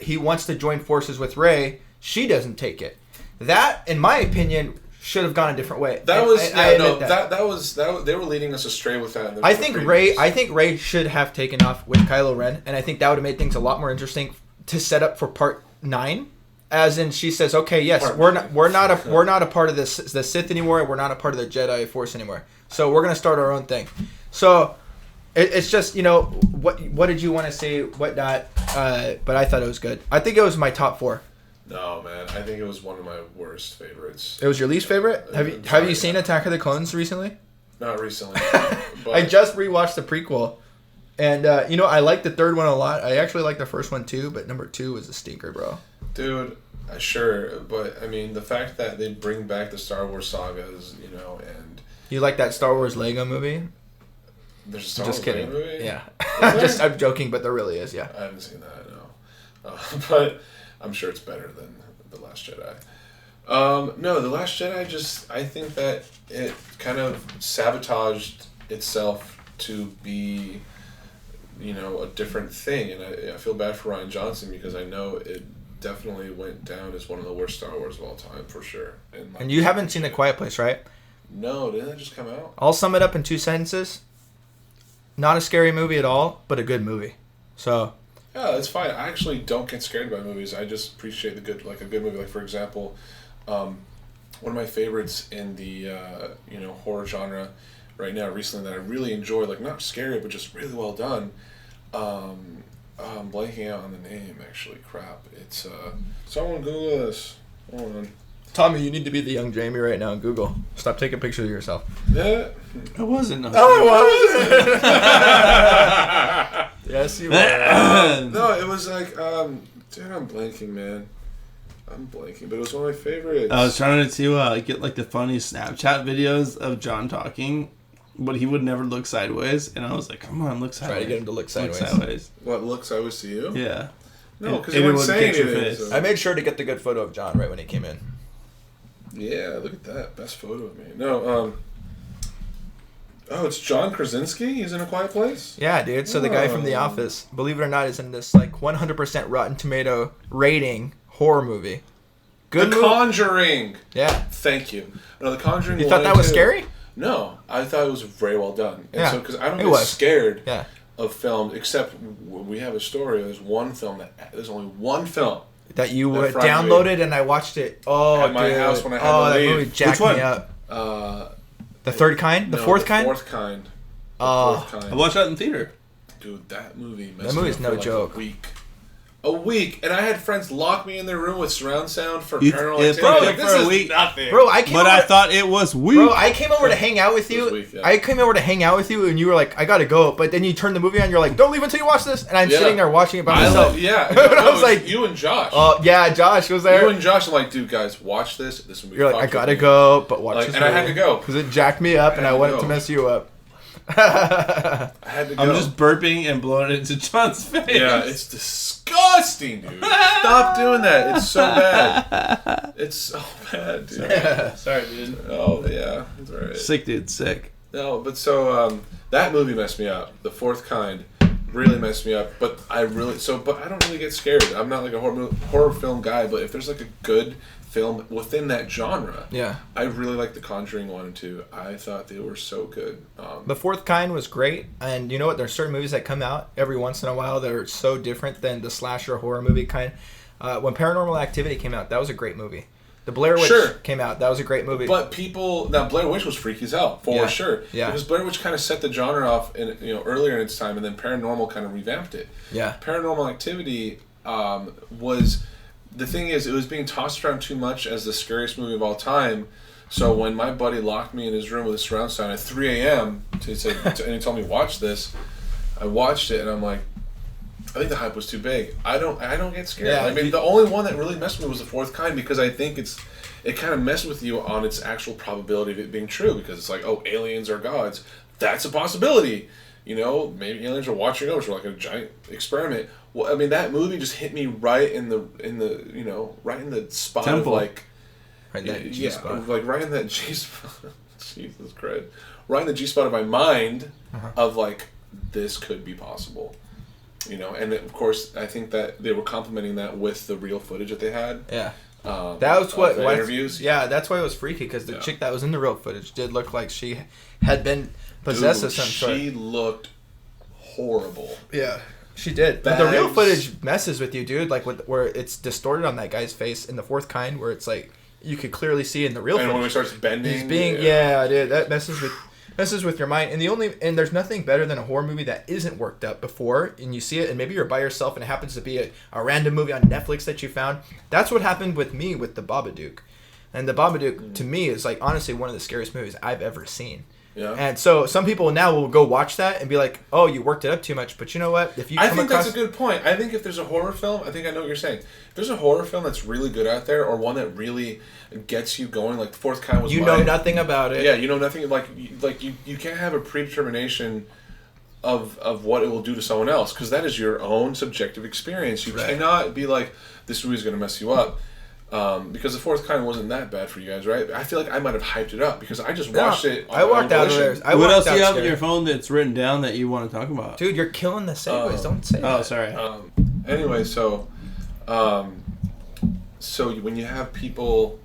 he wants to join forces with Rey. She doesn't take it. That, in my opinion, should have gone a different way. They were leading us astray with that. I think Rey should have taken off with Kylo Ren, and I think that would have made things a lot more interesting to set up for Part 9. As in, she says, "Okay, yes, we're not a part of the Sith anymore. We're not a part of the Jedi Force anymore. So we're gonna start our own thing." So it's just what did you want to say? What not? But I thought it was good. I think it was my top 4. No, man. I think it was one of my worst favorites. It was your least favorite? Have you seen Attack of the Clones recently? Not recently. But I just rewatched the prequel. And, I like the third one a lot. I actually like the first one, too. But number 2 was a stinker, bro. Dude, sure. But, the fact that they bring back the Star Wars sagas, and... You like that Star Wars Lego movie? There's a Star Wars Lego movie? Yeah. I'm joking, but there really is, yeah. I haven't seen that, no. But... I'm sure it's better than The Last Jedi. No, The Last Jedi I think that it kind of sabotaged itself to be, a different thing. And I feel bad for Rian Johnson because I know it definitely went down as one of the worst Star Wars of all time, for sure. And you haven't seen A Quiet Place, right? No, didn't that just come out? I'll sum it up in 2 sentences. not a scary movie at all, but a good movie. So. Yeah, it's fine. I actually don't get scared by movies. I just appreciate a good movie. Like, for example, one of my favorites in the horror genre right now recently that I really enjoy, like not scary but just really well done. I'm blanking out on the name actually. Crap. It's someone Google this. Hold on. Tommy, you need to be the young Jamie right now on Google. Stop taking pictures of yourself. Yeah. I wasn't. Oh, it was. Yes, you were. No, it was like, dude, I'm blanking, man. I'm blanking, but it was one of my favorites. I was trying to get like the funny Snapchat videos of John talking, but he would never look sideways, and I was like, "Come on, look sideways." Try to get him to look sideways. What, look sideways to you? Yeah. No, because you weren't saying it. I made sure to get the good photo of John right when he came in. Yeah, look at that. Best photo of me. No, oh, it's John Krasinski? He's in A Quiet Place? Yeah, dude. So the guy from The Office, believe it or not, is in this like 100% Rotten Tomato rating horror movie. Good The movie. Conjuring! Yeah. Thank you. No, The Conjuring. You thought that was scary? No, I thought it was very well done. And Yeah, so, because I don't get scared of film, except we have a story. There's only one film that you downloaded and I watched it. Oh, at my house when I had to that leave. movie jacked me up. The Third Kind? The Fourth Kind? Fourth Kind. I watched that in theater. Dude, that movie. That movie's no joke. A week, and I had friends lock me in their room with surround sound for paranormal activity. Bro, like, this is nothing. Bro, I thought it was weak. Bro, I came over to hang out with you. Weak, yeah. I came over to hang out with you, and you were like, "I gotta go," but then you turned the movie on. You're like, "Don't leave until you watch this," and I'm sitting there watching it by myself. I was like, you and Josh. Oh yeah, Josh was there. You and Josh. I'm like, dude, guys, watch this. This movie. You're like, I gotta go, but watch this. And I had to go because it jacked me up, and I wanted to mess you up. I had to go. I'm just burping and blowing it into John's face. Yeah, it's disgusting, dude. Stop doing that. It's so bad. It's so bad, dude. Sorry, dude. Oh, yeah. It's all right. Sick, dude. Sick. No, but so that movie messed me up. The Fourth Kind really messed me up. But I don't really get scared. I'm not like a horror film guy, but if there's like a good film within that genre. Yeah. I really like The Conjuring 1 and 2. I thought they were so good. The Fourth Kind was great, and you know what? There's certain movies that come out every once in a while that are so different than the slasher horror movie kind. When Paranormal Activity came out, that was a great movie. The Blair Witch came out, that was a great movie. But Blair Witch was freaky as hell, for sure. Yeah. Because Blair Witch kind of set the genre off earlier in its time, and then Paranormal kind of revamped it. Yeah. Paranormal Activity was... The thing is, it was being tossed around too much as the scariest movie of all time. So when my buddy locked me in his room with a surround sound at 3 a.m. and he told me, watch this, I watched it and I'm like, I think the hype was too big. I don't get scared. Yeah, I mean, the only one that really messed with me was The Fourth Kind because I think it kind of messed with you on its actual probability of it being true because it's like, oh, aliens are gods. That's a possibility. Maybe aliens are watching us for like a giant experiment. Well, I mean, that movie just hit me right in the right in the spot Temple. of like, right in that G spot. like right in that G spot. Jesus Christ, right in the G spot of my mind of like this could be possible, And of course, I think that they were complementing that with the real footage that they had. Yeah. That was what interviews. Yeah, that's why it was freaky because the chick that was in the real footage did look like she had been possessed of some sort. She looked horrible. Yeah, she did. But the real footage messes with you, dude. Like where it's distorted on that guy's face in The Fourth Kind, where it's like you could clearly see in the real footage. And when he starts bending, he's being dude, that messes with your mind. And there's nothing better than a horror movie that isn't worked up before, and you see it, and maybe you're by yourself, and it happens to be a random movie on Netflix that you found. That's what happened with me with The Babadook, and The Babadook to me is like honestly one of the scariest movies I've ever seen. Yeah. And so some people now will go watch that and be like, "Oh, you worked it up too much." But you know what? If you I think that's a good point. I think if there's a horror film, I think I know what you're saying. If there's a horror film that's really good out there, or one that really gets you going, like The Fourth Kind was. You know nothing about it. Yeah, you know nothing. Like you can't have a predetermination of what it will do to someone else because that is your own subjective experience. You cannot be like, this movie is going to mess you up. Because The Fourth Kind wasn't that bad for you guys, right? I feel like I might have hyped it up because I just watched it. I walked out of there. What else do you have on your phone that's written down that you want to talk about? Dude, you're killing the segues. Don't say that. Oh, sorry. Anyway, so when you have people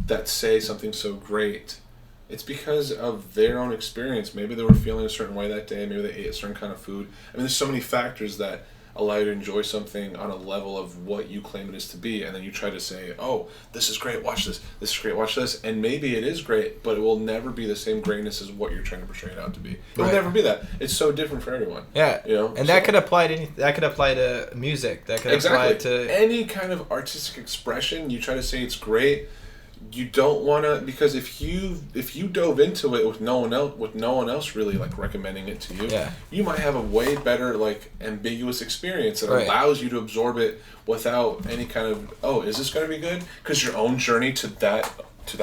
that say something so great, it's because of their own experience. Maybe they were feeling a certain way that day. Maybe they ate a certain kind of food. I mean, there's so many factors that allow you to enjoy something on a level of what you claim it is to be, and then you try to say, oh, this is great, watch this. This is great, watch this. And maybe it is great, but it will never be the same greatness as what you're trying to portray it out to be. It will never be that. It's so different for everyone. Yeah. You know? And that could apply to that could apply to music. That could apply to any kind of artistic expression. You try to say it's great. You don't want to, because if you dove into it with no one else really like recommending it to you, you might have a way better like ambiguous experience that allows you to absorb it without any kind of, oh, is this going to be good? Because your own journey to that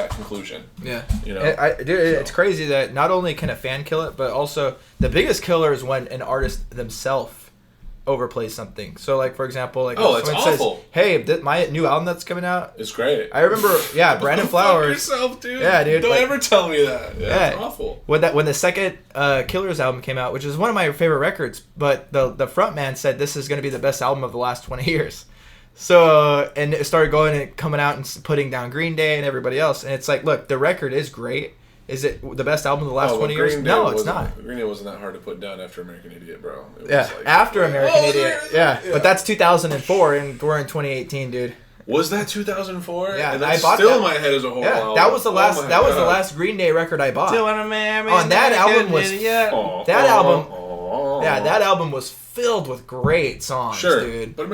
conclusion. Yeah, you know, it's crazy that not only can a fan kill it, but also the biggest killer is when an artist themselves overplays something. So like, for example, like it's awful. Says, hey, my new album that's coming out, it's great. I remember Brandon Flowers. Fuck yourself, dude. Yeah, dude. Don't ever tell me that. It's awful. When the second Killers album came out, which is one of my favorite records, but the front man said this is going to be the best album of the last 20 years. So and it started going and coming out and putting down Green Day and everybody else, and it's like, look, the record is great. Is it the best album of the last 20 years? No, it's not. Green Day wasn't that hard to put down after American Idiot, bro. It was like, after American Idiot. Yeah, but that's 2004, and we're in 2018, dude. Was that 2004? Yeah, and that's still in my head as a whole album. That was the last. That was the last Green Day record I bought. On that album was that album was filled with great songs, dude. But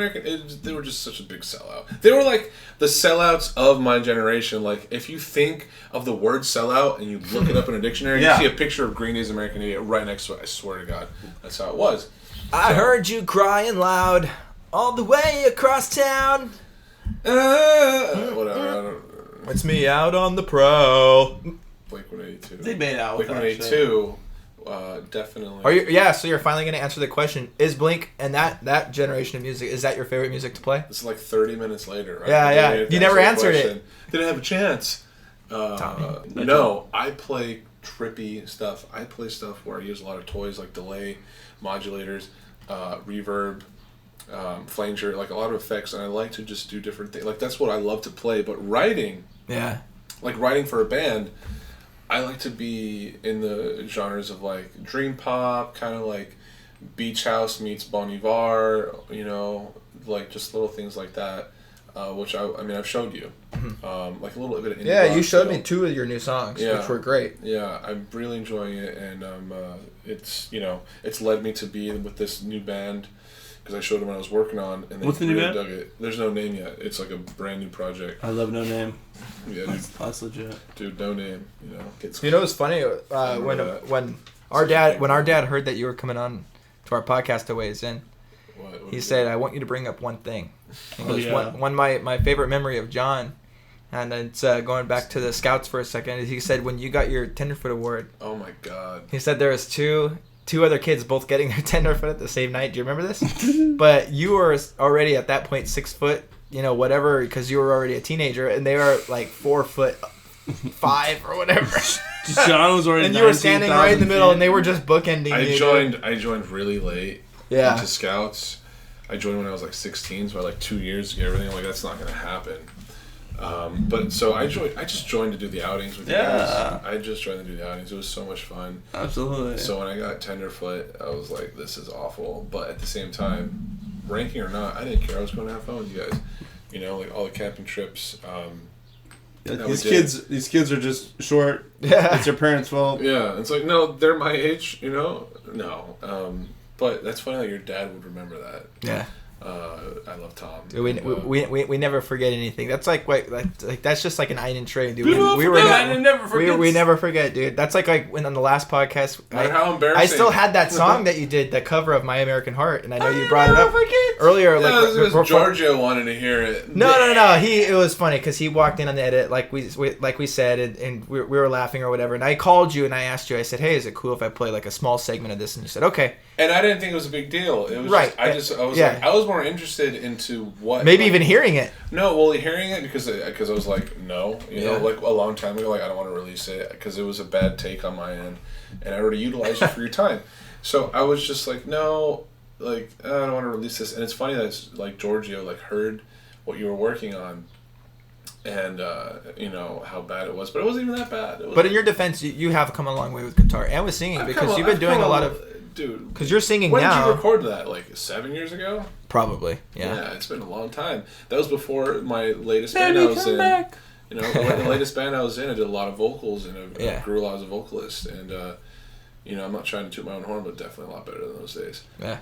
they were just such a big sellout. They were like the sellouts of my generation. Like, if you think of the word sellout and you look it up in a dictionary, you see a picture of Green Day's American Idiot right next to it. I swear to God, that's how it was. I heard you crying loud all the way across town. Whatever. It's me out on the prowl. Blink 182. They made out with Blink 182. Definitely. Are you? So you're finally going to answer the question: is Blink and that generation of music, is that your favorite music to play? This is like 30 minutes later, right? Yeah. You never answered it. Didn't have a chance. No, I play trippy stuff. I play stuff where I use a lot of toys like delay, modulators, reverb, flanger, like a lot of effects, and I like to just do different things. Like, that's what I love to play. But writing, like writing for a band, I like to be in the genres of like dream pop, kind of like Beach House meets Bon Iver, you know, like just little things like that, which I mean I've showed you, like a little bit of indie rock, you showed me 2 of your new songs, which were great. Yeah, I'm really enjoying it, and it's, you know, it's led me to be with this new band. Because I showed them what I was working on, and they really dug it. There's no name yet. It's like a brand new project. I love No Name. Yeah, that's legit. Dude, No Name. You know, you know what's funny? When our dad heard that you were coming on to our podcast a ways in, he said, "I want you to bring up one thing." He goes, one my favorite memory of John, and it's going back to the Scouts for a second. He said, when you got your Tenderfoot Award. Oh my God. He said there was two other kids both getting their tenderfoot at the same night. Do you remember this? But you were already at that point 6 foot, you know, whatever, because you were already a teenager, and they were like 4'5" or whatever. John was already, and you were standing right in the middle, and they were just bookending. I joined really late. Into Scouts. I joined when I was like 16, so I had like 2 years to get everything. I'm like, that's not gonna happen. But so I just joined to do the outings with you guys. I just joined to do the outings. It was so much fun. Absolutely. So when I got Tenderfoot, I was like, this is awful. But at the same time, ranking or not, I didn't care. I was going to have fun with you guys. You know, like all the camping trips. These kids are just short. Yeah. It's their parents' fault. Yeah. It's like, no, they're my age, you know? No. But that's funny that your dad would remember that. Yeah. I love Tom. We never forget anything. That's like that's just like an Eynon trait, dude. We never forget, dude. That's like when on the last podcast, how embarrassing. I still had that song that you did, the cover of My American Heart, and I know you brought it up earlier. Yeah, like Giorgio wanted to hear it. No. It was funny because he walked in on the edit, like we said, and we were laughing or whatever. And I called you and I asked you. I said, "Hey, is it cool if I play like a small segment of this?" And you said, "Okay." And I didn't think it was a big deal. It was right. I was more interested into what even hearing it. No, well, hearing it because I was like, no, you know, like a long time ago, like I don't want to release it because it was a bad take on my end, and I already utilized it for your time. So I was just like, no, like I don't want to release this. And it's funny that it's like Giorgio like heard what you were working on, and how bad it was, but it wasn't even that bad. But in your defense, you have come a long way with guitar and with singing because you've been doing a lot of. Dude, because you're singing when now. When did you record that? Like 7 years ago? Probably. Yeah. Yeah, it's been a long time. That was before my latest band I was in. Back. The latest band I was in, I did a lot of vocals and I grew a lot as a vocalist. And I'm not trying to toot my own horn, but definitely a lot better than those days. Yeah.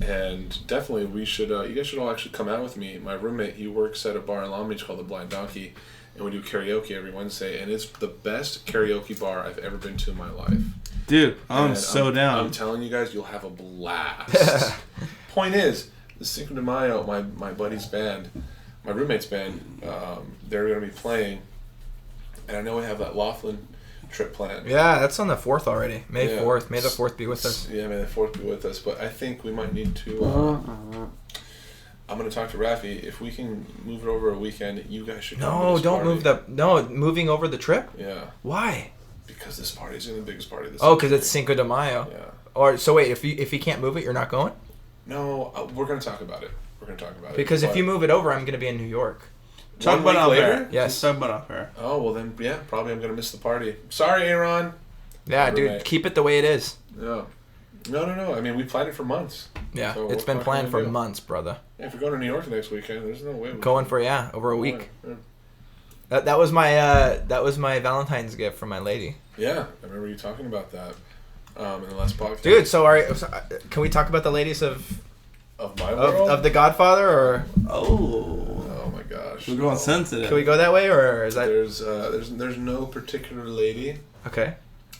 And definitely we should. You guys should all actually come out with me. My roommate, he works at a bar in Long Beach called the Blind Donkey, and we do karaoke every Wednesday. And it's the best karaoke bar I've ever been to in my life. Dude, I'm so down. I'm telling you guys, you'll have a blast. Point is, the Cinco de Mayo, my buddy's band, my roommate's band, they're going to be playing, and I know we have that Laughlin trip planned. Yeah, that's on the 4th already. May 4th. May the 4th be with us. Yeah, may the 4th be with us. But I think we might need to... I'm going to talk to Rafi. If we can move it over a weekend, you guys should come to this don't party. move the... No, moving over the trip? Yeah. Why? Because this party is the biggest party this because it's Cinco de Mayo. Yeah. Or so wait, if you can't move it, you're not going? No, we're going to talk about it. Because if you move it over, I'm going to be in New York. Talk about off air. Yes. Talk about off air. Oh, well then, yeah, probably I'm going to miss the party. Sorry, Aaron. Yeah, dude, keep it the way it is. Yeah. No. I mean, we planned it for months. Yeah, so it's been planned for months, brother. Yeah, if you're going to New York next weekend, there's no way. Going for over a week. Yeah. That was my Valentine's gift from my lady. Yeah, I remember you talking about that in the last podcast. Dude, so can we talk about the ladies of my world? Of the Godfather or? Oh my gosh. We're going sensitive. Can we go that way or is that? There's no particular lady. Okay.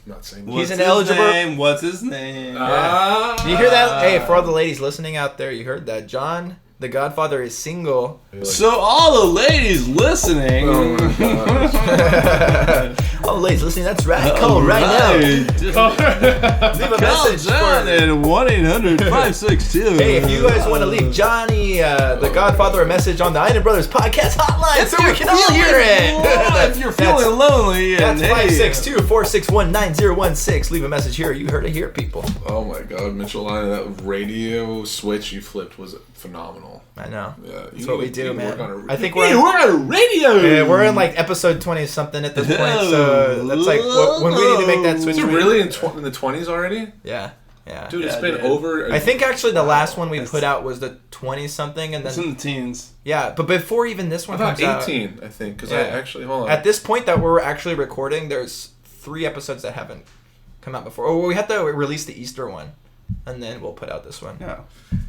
I'm not saying. He's ineligible. What's his name? You hear that? Hey, for all the ladies listening out there, you heard that. John, the Godfather, is single. So all the ladies listening. Oh my gosh. All the ladies listening, that's right. Call right now. Leave a message John at 1-800-562. Hey, if you guys want to leave Johnny, the Godfather, a message on the Eynon Brothers podcast hotline so we can all hear it. If you're feeling lonely. That's 562-461-9016. Leave a message here. You heard it here, people. Oh my God, Mitchell, that radio switch you flipped was phenomenal. I know. Yeah, that's what we do, man. I think we're on a radio. Yeah, we're in like episode 20 something at this point, so that's like when we need to make that switch. Is it really in the 20s already? Yeah. Dude, it's been over. I think actually the last one we put out was the 20 something, and then it's in the teens. Yeah, but before even this one comes 18, I think, because I actually hold on. At this point that we're actually recording, there's 3 episodes that haven't come out before. Oh, we have to release the Easter one, and then we'll put out this one. Yeah.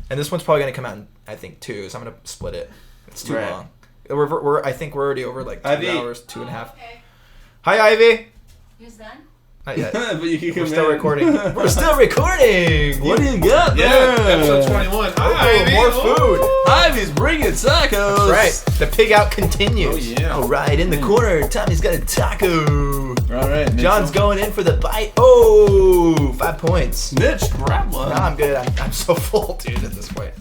And this one's probably gonna come out in, I think 2, so I'm gonna split it. It's too long. I think we're already over like 2 hours, 2.5. Okay. Hi, Ivy. Who's done? Not yet. But We're still recording. We're still recording. What do you got there? Yeah, episode 21. Ivy. More food. Ivy's bringing tacos. That's right. The pig out continues. Oh yeah. All right, in the corner, Tommy's got a taco. All right. John's going in for the bite. Oh, 5 points. Mitch, grab one. No, I'm good. I'm so full, dude, at this point.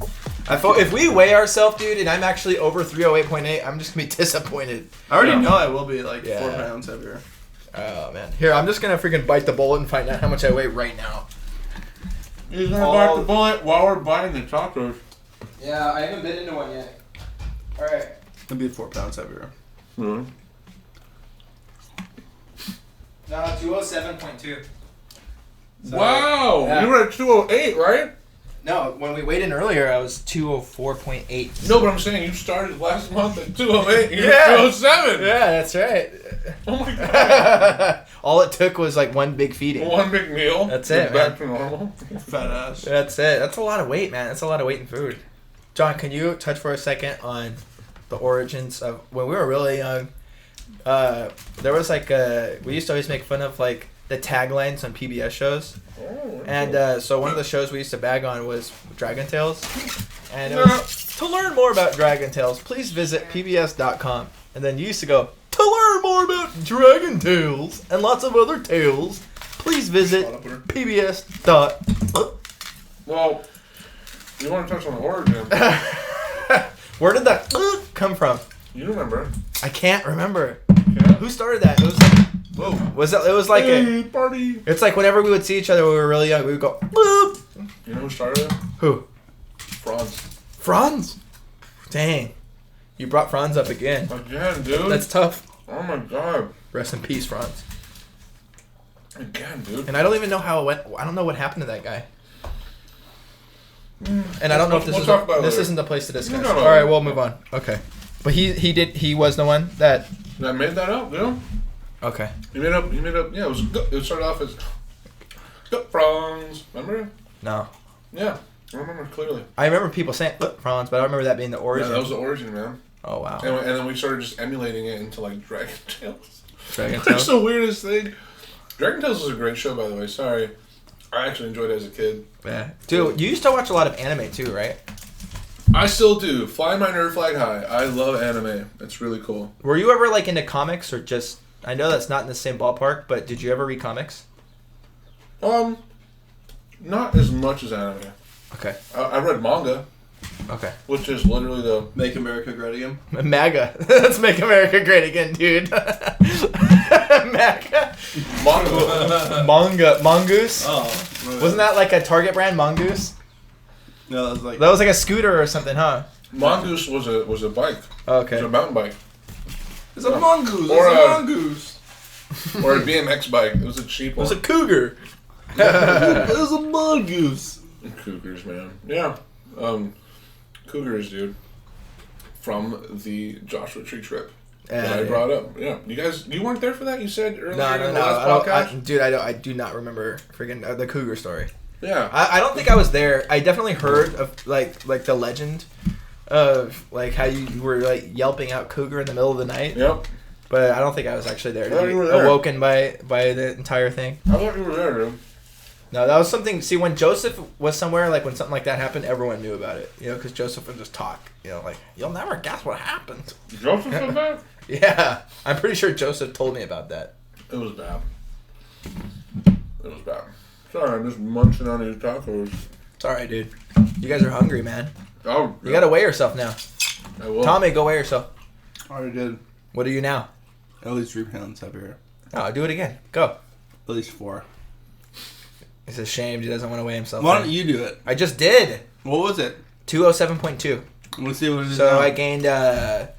If we weigh ourselves, dude, and I'm actually over 308.8, I'm just going to be disappointed. I already know I will be like 4 pounds heavier. Oh, man. Here, I'm just going to freaking bite the bullet and find out how much I weigh right now. He's going to bite the bullet while we're biting the tacos. Yeah, I haven't been into one yet. All right. I'll be 4 pounds heavier. Mm-hmm. No, 207.2. So, wow! Yeah. You were at 208, right? No, when we weighed in earlier, I was 204.8. No, but I'm saying you started last month at 208. You're Yeah. at 207. Yeah, that's right. Oh my God. All it took was like one big feeding. One big meal. That's You're it, back man. to normal. Fat ass. That's it. That's a lot of weight, man. That's a lot of weight in food. John, can you touch for a second on the origins of when we were really young? There was like we used to always make fun of like the taglines on PBS shows, and so one of the shows we used to bag on was Dragon Tales, and it was, to learn more about Dragon Tales, please visit pbs.com, and then you used to go, to learn more about Dragon Tales and lots of other tales, please visit pbs. Well, you want to touch on the origin? Where did that come from? You remember? I can't remember. Yeah. Who started that? It was like, whoa. It was like Hey, party. it's like whenever we would see each other when we were really young, we would go, boop. You know who started it? Who? Franz. Franz? Dang. You brought Franz up again. Again, dude. That's tough. Oh my god. Rest in peace, Franz. Again, dude. And I don't even know how it went. I don't know what happened to that guy. And I don't know if this isn't the place to discuss. All right, we'll move on. Okay. But he was the one that made that up, dude. Okay. He made up. Yeah, it started off as Franz. Remember? No. Yeah, I remember clearly. I remember people saying Franz, but I don't remember that being the origin. Yeah, that was the origin, man. Oh wow. And then we started just emulating it into like Dragon Tales. Dragon Tales. That's the weirdest thing. Dragon Tales was a great show, by the way. Sorry, I actually enjoyed it as a kid. Yeah, dude, you used to watch a lot of anime too, right? I still do. Fly my nerd flag high. I love anime. It's really cool. Were you ever like into comics or just? I know that's not in the same ballpark, but did you ever read comics? Not as much as anime. Okay. I read manga. Okay. Which is literally the Make America Great Again. MAGA. Let's make America great again, dude. MAGA. Mongoose. Oh. Wasn't that like a Target brand, Mongoose? No, that was like a scooter or something, huh? Mongoose was a bike. Okay. It was a mountain bike. It's a mongoose. Or it's a mongoose. Or a BMX bike. It was a cheap one. It was a cougar. It was a mongoose. Cougars, man. Yeah. Cougars, dude. From the Joshua Tree trip that I brought up. Yeah. You weren't there for that? You said earlier in the last podcast? I do not remember freaking the cougar story. Yeah. I don't think I was there. I definitely heard of like the legend of like how you were like yelping out cougar in the middle of the night. Yep. But I don't think I was actually there. You were there. Awoken by the entire thing. I thought you were there, dude. No, that was something. See, when Joseph was somewhere, like when something like that happened, everyone knew about it. You know, because Joseph would just talk. You know, like you'll never guess what happened. Joseph said that? Yeah, I'm pretty sure Joseph told me about that. It was bad. Sorry, I'm just munching on these tacos. It's alright, dude. You guys are hungry, man. Oh, you gotta weigh yourself now. I will. Tommy, go weigh yourself. I already did. What are you now? At least 3 pounds heavier. Oh, do it again. Go. At least 4. He's ashamed. He doesn't want to weigh himself. Why don't you do it? I just did. What was it? 207.2. Let's see what it is. So now. I gained. Let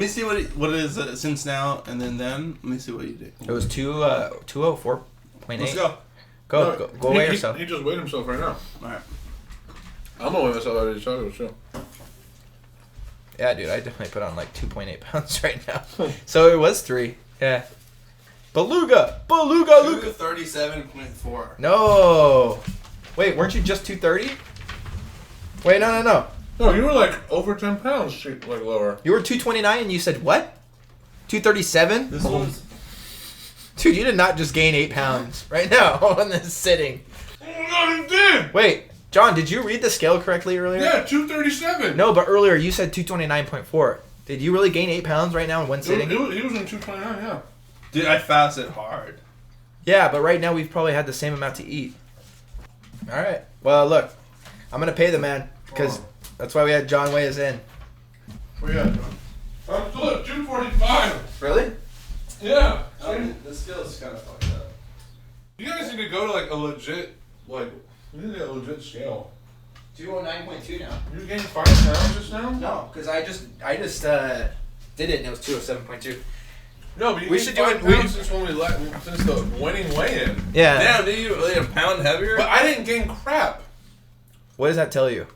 me see what it is since now, and then let me see what you did. It was 204.8. Let's go. Go weigh yourself. He just weighed himself right now. All right. I'm gonna weigh myself out of these tacos too. Yeah, dude, I definitely put on like 2.8 pounds right now. So it was 3. Yeah. Beluga. 237.4. No. Wait, weren't you just 230? Wait, no. No, you were like over 10 pounds, like lower. You were 229 and you said what? 237? This one's... Dude, you did not just gain 8 pounds right now in this sitting. Oh my god, you did! Wait, John, did you read the scale correctly earlier? Yeah, 237. No, but earlier you said 229.4. Did you really gain 8 pounds right now in one sitting? He was in 229, yeah. Dude, I fasted hard. Yeah, but right now we've probably had the same amount to eat. All right. Well, look, I'm going to pay the man because that's why we had John weigh us in. Where you at, John? I'm still at 245. Really? Yeah. The scale's kind of fucked up. You guys need to go to like a legit, you need to get a legit scale. 209.2 now. You gained 5 pounds just now? No, because I just did it and it was 207.2. No, but you We gained should do 5 it- pounds since the winning weigh-in. Yeah. Damn, dude, you really a pound heavier? But I didn't gain crap. What does that tell you?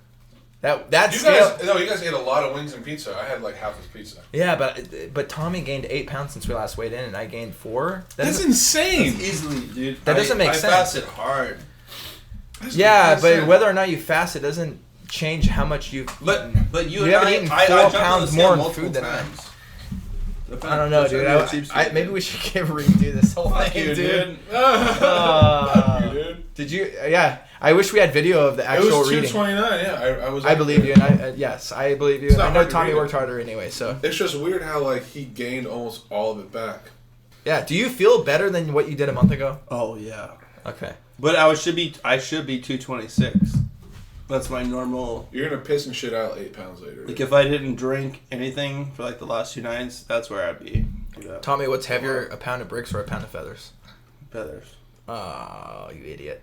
That You scale. guys ate a lot of wings and pizza. I had like half this pizza. Yeah, but Tommy gained 8 pounds since we last weighed in, and I gained 4. That's insane. That's easily, dude. That doesn't make sense. I fasted hard. Yeah, but whether or not you fast, it doesn't change how much you've But you haven't eaten 4 pounds more in food than I. times. I don't know, dude. Maybe we should redo this whole Fuck thing, you, dude. Fuck you, dude. Did you? Yeah. I wish we had video of the actual It was reading. 229. Yeah, I was. I believe you, and yes, I believe you. It's And I not know hard to Tommy read it. worked harder anyway, so. It's just weird how he gained almost all of it back. Yeah. Do you feel better than what you did a month ago? Oh yeah. Okay. But I should be 226. That's my normal. You're gonna piss and shit out 8 pounds later. Like if I didn't drink anything for like the last 2 nights, that's where I'd be. Yeah. Tommy, what's heavier, a pound of bricks or a pound of feathers? Feathers. Oh, you idiot.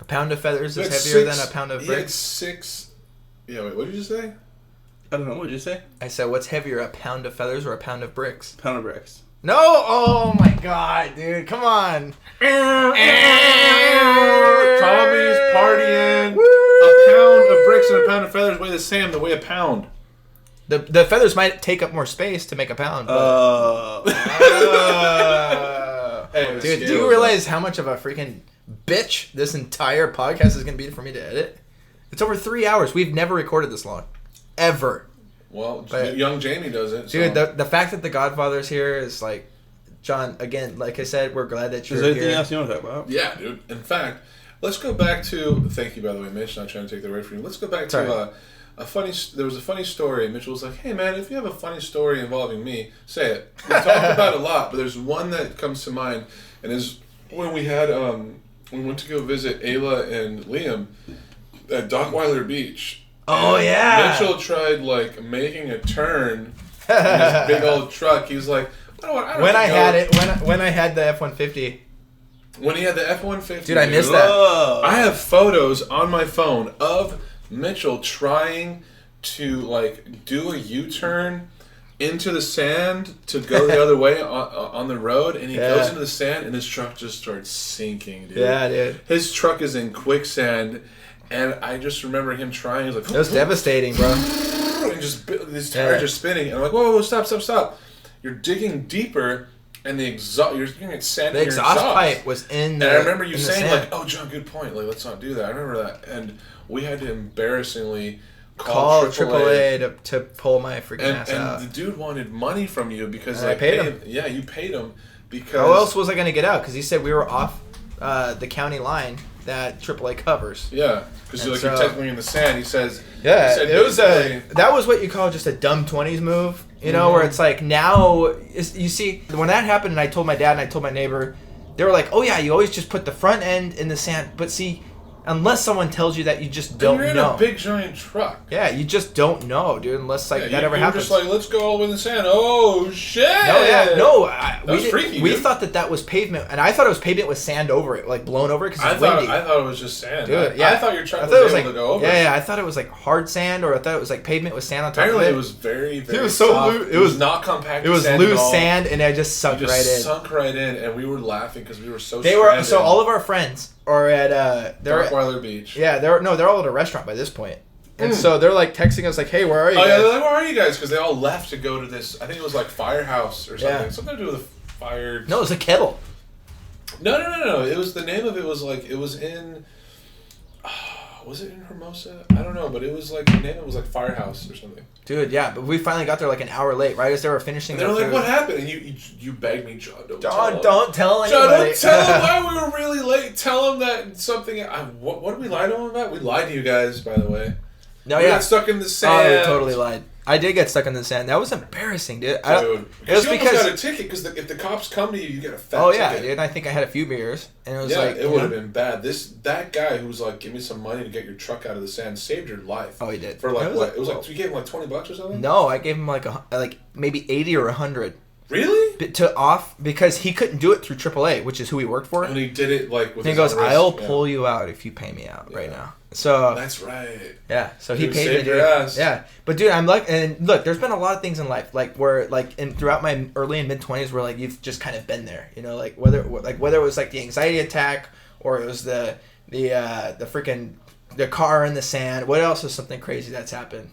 A pound of feathers is It's heavier 6 than a pound of He bricks? had 6 Yeah, wait, what did you just say? I don't know. What did you say? I said, what's heavier, a pound of feathers or a pound of bricks? Pound of bricks. No! Oh my god, dude. Come on. Tommy's partying. A pound of bricks and a pound of feathers weigh the same. They weigh a pound. The feathers might take up more space to make a pound. Hey, dude, do you realize how much of a freaking bitch this entire podcast is going to be for me to edit? It's over 3 hours. We've never recorded this long. Ever. Well, But, young Jamie does it. Dude, so. the fact that the Godfather's here is like... John, again, like I said, we're glad that you're Is there anything here. else you want to talk about? Yeah, dude. In fact, let's go back to... Thank you, by the way, Mitch. Not trying to take the away from you. Let's go back to a funny... There was a funny story. Mitchell was like, hey, man, if you have a funny story involving me, say it. We talked about it a lot, but there's one that comes to mind, and is when we had... we went to go visit Ayla and Liam at Dockweiler Beach. Oh, And yeah. Mitchell tried, like, making a turn in his big old truck. He was like, When I had the F-150. When he had the F-150. Dude, I missed that. I have photos on my phone of Mitchell trying to, like, do a U-turn into the sand to go the other way on the road, and he goes into the sand, and his truck just starts sinking, dude. Yeah, dude. His truck is in quicksand, and I just remember him trying. He was like, It was devastating, bro. and just his tires are spinning, and I'm like, whoa, stop. You're digging deeper, and you're getting sand in your exhaust pipe was in the And I remember you in the saying, sand. like, oh, John, good point. Like, let's not do that. I remember that. And we had to embarrassingly call AAA to pull my freaking ass out. And the dude wanted money from you because I paid him. Yeah, you paid him because... How else was I going to get out? Because he said we were off the county line that AAA covers. Yeah, because you're technically in the sand. He says... Yeah, he said it was that was what you call just a dumb 20s move, you know, where it's like now, you see, when that happened and I told my dad and I told my neighbor, they were like, oh yeah, you always just put the front end in the sand, but see, unless someone tells you that, you just don't know. You're in a big giant truck. Yeah, you just don't know, dude, unless that ever happens. You're just like, let's go all the way in the sand. Oh, shit! We thought that was pavement, and I thought it was pavement with sand over it, like blown over it because it's windy. I thought it was just sand. Dude, I thought your truck was able to go over. Yeah, I thought it was like hard sand, or I thought it was like pavement with sand on top of it. Apparently, it was very, very it was so soft. loose. It was not compact. It was loose sand, and it just sunk right in. Sunk right in, and we were laughing because we were so. So all of our friends are at Dockweiler Beach. Yeah, they're all at a restaurant by this point. And so they're like texting us like, "Hey, where are you?" Oh guys? yeah, they're like, "Where are you guys?" Because they all left to go to this. I think it was like Firehouse or something. Yeah. Something to do with a fire. No, it was a kettle. No. It was the name of it was like it was in. Was it in Hermosa? I don't know, but it was like the name of it was like Firehouse or something. Dude, yeah, but we finally got there like an hour late, right as they were finishing. And they were like, "What happened?" And you begged me, John, don't tell John, him. don't tell anybody. John, don't tell him why we were really late. Tell him that something. What did we lie to him about? We lied to you guys, by the way. No, we got stuck in the sand. Oh, we totally lied. I did get stuck in the sand. That was embarrassing, dude. Dude, it was you because almost got a ticket because if the cops come to you, you get a fat ticket. Oh yeah, dude. I think I had a few beers, and it was like it would have been bad. That guy who was like, "Give me some money to get your truck out of the sand," saved your life. Oh, he did. For like what? It was like you gave him like $20 or something. No, I gave him like maybe 80 or 100. Really? Because he couldn't do it through AAA, which is who he worked for. And he did it like with. He goes, "I'll pull you out if you pay me out right now." So that's right. Yeah, so he Dude, paid saved me. Your ass. Yeah, but dude, I'm like, and look, there's been a lot of things in life, like where, like, throughout my early and mid 20s, where like you've just kind of been there, you know, like whether it was like the anxiety attack or it was the freaking the car in the sand. What else is something crazy that's happened?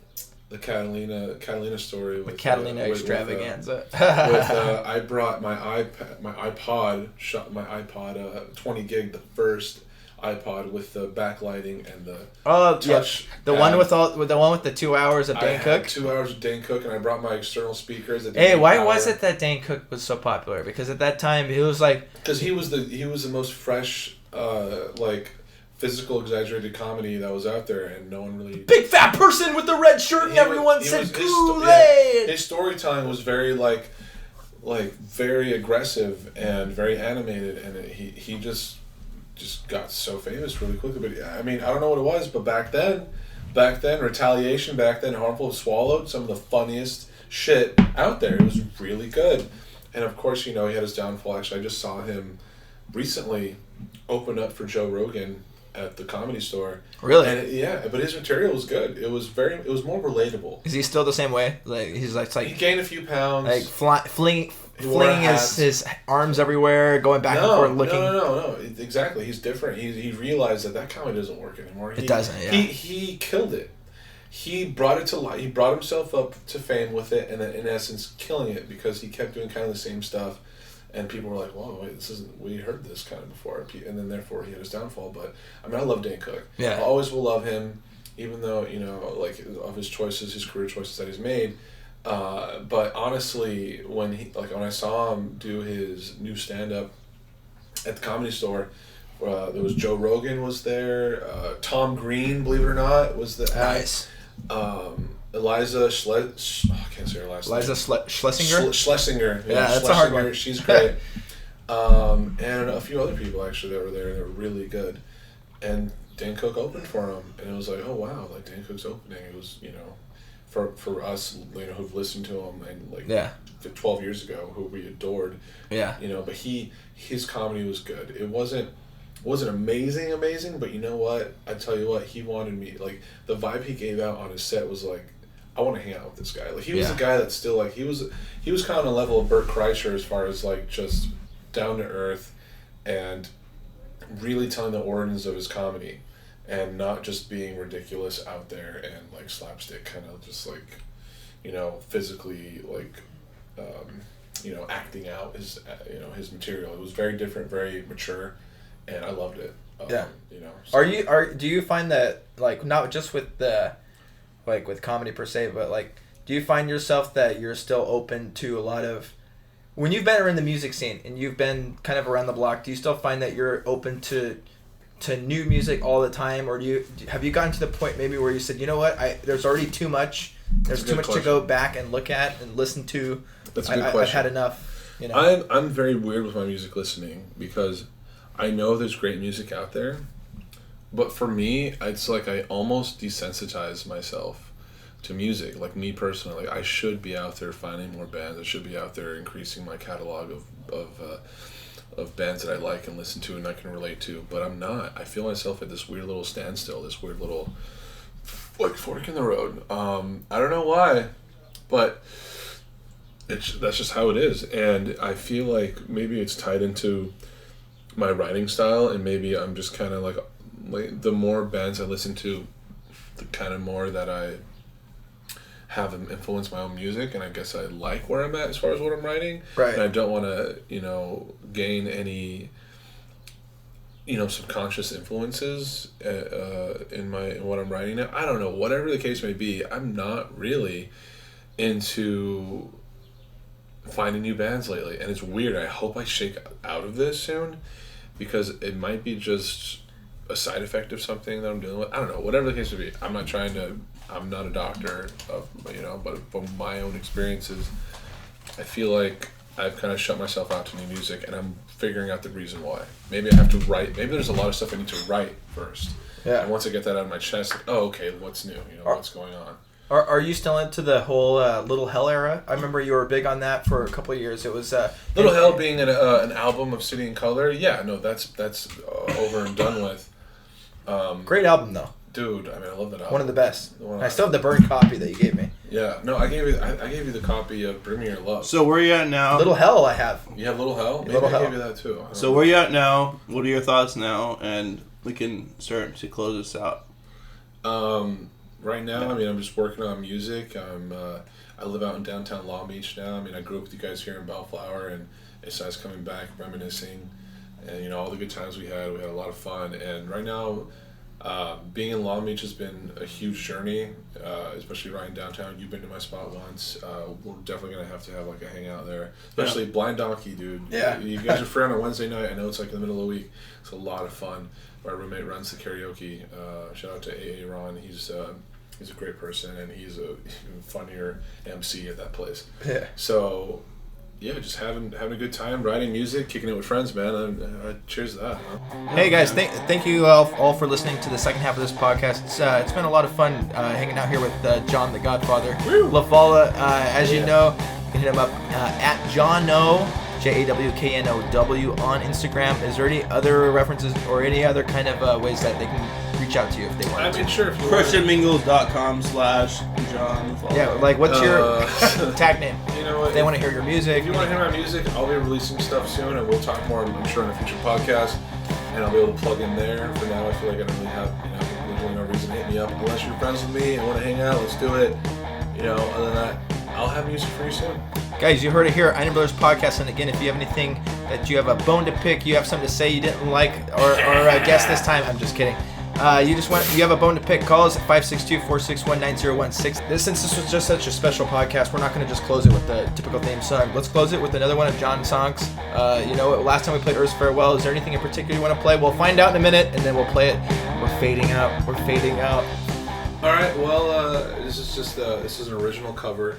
The Catalina story. With Catalina extravaganza. I brought my iPod 20 gig, the first iPod with the backlighting and the touch. The one with the 2 hours of Dane Cook. 2 hours of Dane Cook, and I brought my external speakers. Hey, why was it that Dane Cook was so popular? Because at that time he was like, because he was the most fresh, like, physical exaggerated comedy that was out there, and no one really big fat person with the red shirt, and everyone said Kool-Aid. His storytelling was very like very aggressive and very animated, and he just got so famous really quickly. But I mean, I don't know what it was, but back then, Retaliation, Harmful swallowed some of the funniest shit out there. It was really good, and of course, he had his downfall. Actually, I just saw him recently open up for Joe Rogan at the Comedy Store. Really? And but his material was good. It was more relatable. Is he still the same way? Like he's like he gained a few pounds. Like flinging his arms everywhere, going back and forth, looking. No. Exactly. He's different. He realized that comedy doesn't work anymore. It doesn't. Yeah. He killed it. He brought it to life. He brought himself up to fame with it, and then in essence killing it because he kept doing kind of the same stuff, and people were like, "Whoa, wait, this isn't. We heard this kind of before," and then therefore he had his downfall. But I mean, I love Dan Cook. Yeah. I always will love him, even though like of his choices, his career choices that he's made. But honestly, when I saw him do his new stand-up at the Comedy Store, there was Joe Rogan was there. Tom Green, believe it or not, was the nice. Eliza I can't say her last name. Schlesinger? Schlesinger. Yeah, that's a hard one. She's great. And a few other people actually that were there. They were really good. And Dan Cook opened for him, and it was like, oh wow, like Dan Cook's opening. It was for us, who've listened to him and 12 years ago, who we adored. Yeah. But his comedy was good. It wasn't amazing, but you know what? I tell you what, he wanted me, like, the vibe he gave out on his set was like, I want to hang out with this guy. Like, he was a guy that still, like, he was kind of on the level of Bert Kreischer as far as, like, just down to earth and really telling the origins of his comedy and not just being ridiculous out there and, like, slapstick, kind of just, like, physically, like, acting out his material. It was very different, very mature. And I loved it. So. Do you find that, like, not just with with comedy per se, but like, do you find yourself that you're still open to a lot of, when you've been around the music scene and you've been kind of around the block, do you still find that you're open to new music all the time, or have you gotten to the point maybe where you said, you know what, there's already too much, there's too much to go back and look at and listen to. That's a good question. I've had enough. I'm very weird with my music listening because I know there's great music out there, but for me, it's like I almost desensitize myself to music. Like, me personally, like, I should be out there finding more bands. I should be out there increasing my catalog of bands that I like and listen to and I can relate to, but I'm not. I feel myself at this weird little standstill, this weird little, like, fork in the road. I don't know why, but that's just how it is, and I feel like maybe it's tied into my writing style, and maybe I'm just kind of like the more bands I listen to, the kind of more that I have them influence my own music, and I guess I like where I'm at as far as what I'm writing. Right. And I don't want to, gain any, subconscious influences in what I'm writing now. I don't know. Whatever the case may be, I'm not really into finding new bands lately, and it's weird. I hope I shake out of this soon, because it might be just a side effect of something that I'm dealing with. I don't know. Whatever the case may be, I'm not a doctor, but from my own experiences, I feel like I've kind of shut myself out to new music, and I'm figuring out the reason why. Maybe I have to write. Maybe there's a lot of stuff I need to write first. Yeah. And once I get that out of my chest, like, oh, okay, what's new? What's going on? Are you still into the whole Little Hell era? I remember you were big on that for a couple of years. It was Little Hell being an album of City and Color. Yeah, no, that's over and done with. Great album though. Dude, I mean, I love that album. One of the best. I still have the burned copy that you gave me. Yeah, no, I gave you the copy of Bring Me Your Love. So where are you at now? Little Hell, I have. You have Little Hell? Maybe Little I Hell. gave you that too. So where are you at now? What are your thoughts now? And we can start to close this out. Right now, I mean, I'm just working on music. I live out in downtown Long Beach now. I mean, I grew up with you guys here in Bellflower, and it's nice coming back, reminiscing, and all the good times we had. We had a lot of fun, and right now, being in Long Beach has been a huge journey, especially riding downtown. You've been to my spot once. We're definitely gonna have to have like a hangout there, especially Blind Donkey, dude. Yeah, you guys are free on a Wednesday night. I know it's like in the middle of the week. It's a lot of fun. My roommate runs the karaoke. Shout out to AA Ron. He's a great person, and he's a funnier MC at that place. Yeah. So, yeah, just having a good time, writing music, kicking it with friends, man. Cheers to that. Man. Hey guys, thank you all for listening to the second half of this podcast. It's been a lot of fun hanging out here with John the Godfather. Lutfalah, as you know, you can hit him up at John O JAWKNOW on Instagram. Is there any other references or any other kind of ways that they can reach out to you if they want to? Sure. If you ChristianMingles.com/John. Yeah, like what's your tag name? You know what? If they want to hear your music. If you want to hear my music, I'll be releasing stuff soon, and we'll talk more, I'm sure, in a future podcast. And I'll be able to plug in there. For now, I feel like I don't really have, there's really no reason to hit me up. Unless you're friends with me and want to hang out, let's do it. Other than that, I'll have music for you soon. Guys, you heard it here, Eynon Brothers Podcast. And again, if you have anything that you have a bone to pick, you have something to say you didn't like or guess this time, I'm just kidding. You have a bone to pick, call us at 562-461-9016. Since this was just such a special podcast, we're not going to just close it with the typical theme song. Let's close it with another one of John's songs. Last time we played Earth's Farewell. Is there anything in particular you want to play? We'll find out in a minute, and then we'll play it. We're fading out. All right, well, this is an original cover.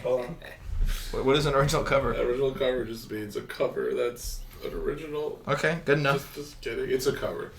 Hold on. What is an original cover? An original cover just means a cover. That's an original. Okay, good enough. Just kidding. It's a cover.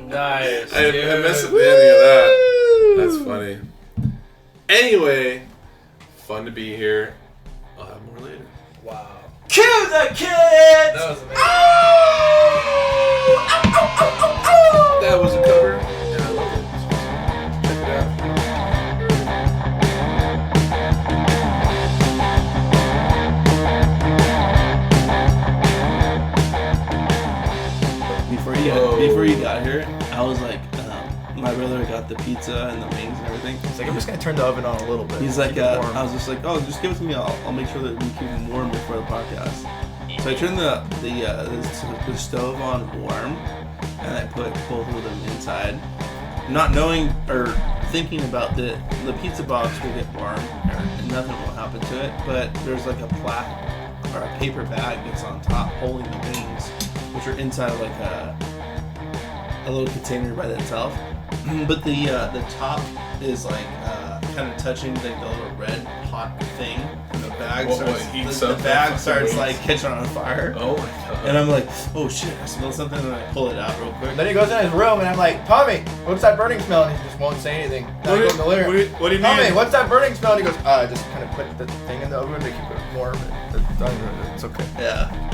Nice. I messed up the ending of that. That's funny. Anyway, fun to be here. I'll have more later. Wow. Cue the kids! That was amazing. That was a cover, and I love it. Check it out. Before you got here, I was like, my brother got the pizza and the wings and everything. It's like, I'm just gonna turn the oven on a little bit. He's like, I was just like, oh, just give it to me. I'll make sure that we keep them warm before the podcast. So I turned the stove on warm, and I put both of them inside, not knowing or thinking about the pizza box will get warm and nothing will happen to it. But there's like a paper bag that's on top holding the wings. which are inside of like a little container by themselves. But the top is like kind of touching like the little red hot thing, and the bag starts like catching on fire. Oh my god! And I'm like, oh shit, I smell something, and I pull it out real quick. Then he goes in his room, and I'm like, Tommy, what's that burning smell? And he just won't say anything. What do you Tommy, mean? what's that burning smell? And he goes, I just kind of put the thing in the oven to keep it warm. It's okay. Yeah.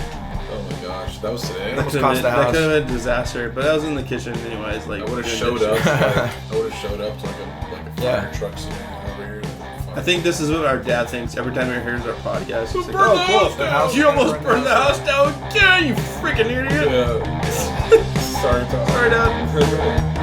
Oh my gosh, that was today. That could have been a disaster, but I was in the kitchen anyways. Like, I would have showed up. To like a fire truck scenario over here. I think this is what our dad thinks every time he hears our podcast. He's like, burn the house down. You almost burned the house down again, you freaking idiot. Yeah. Sorry, Tom. Sorry, Dad.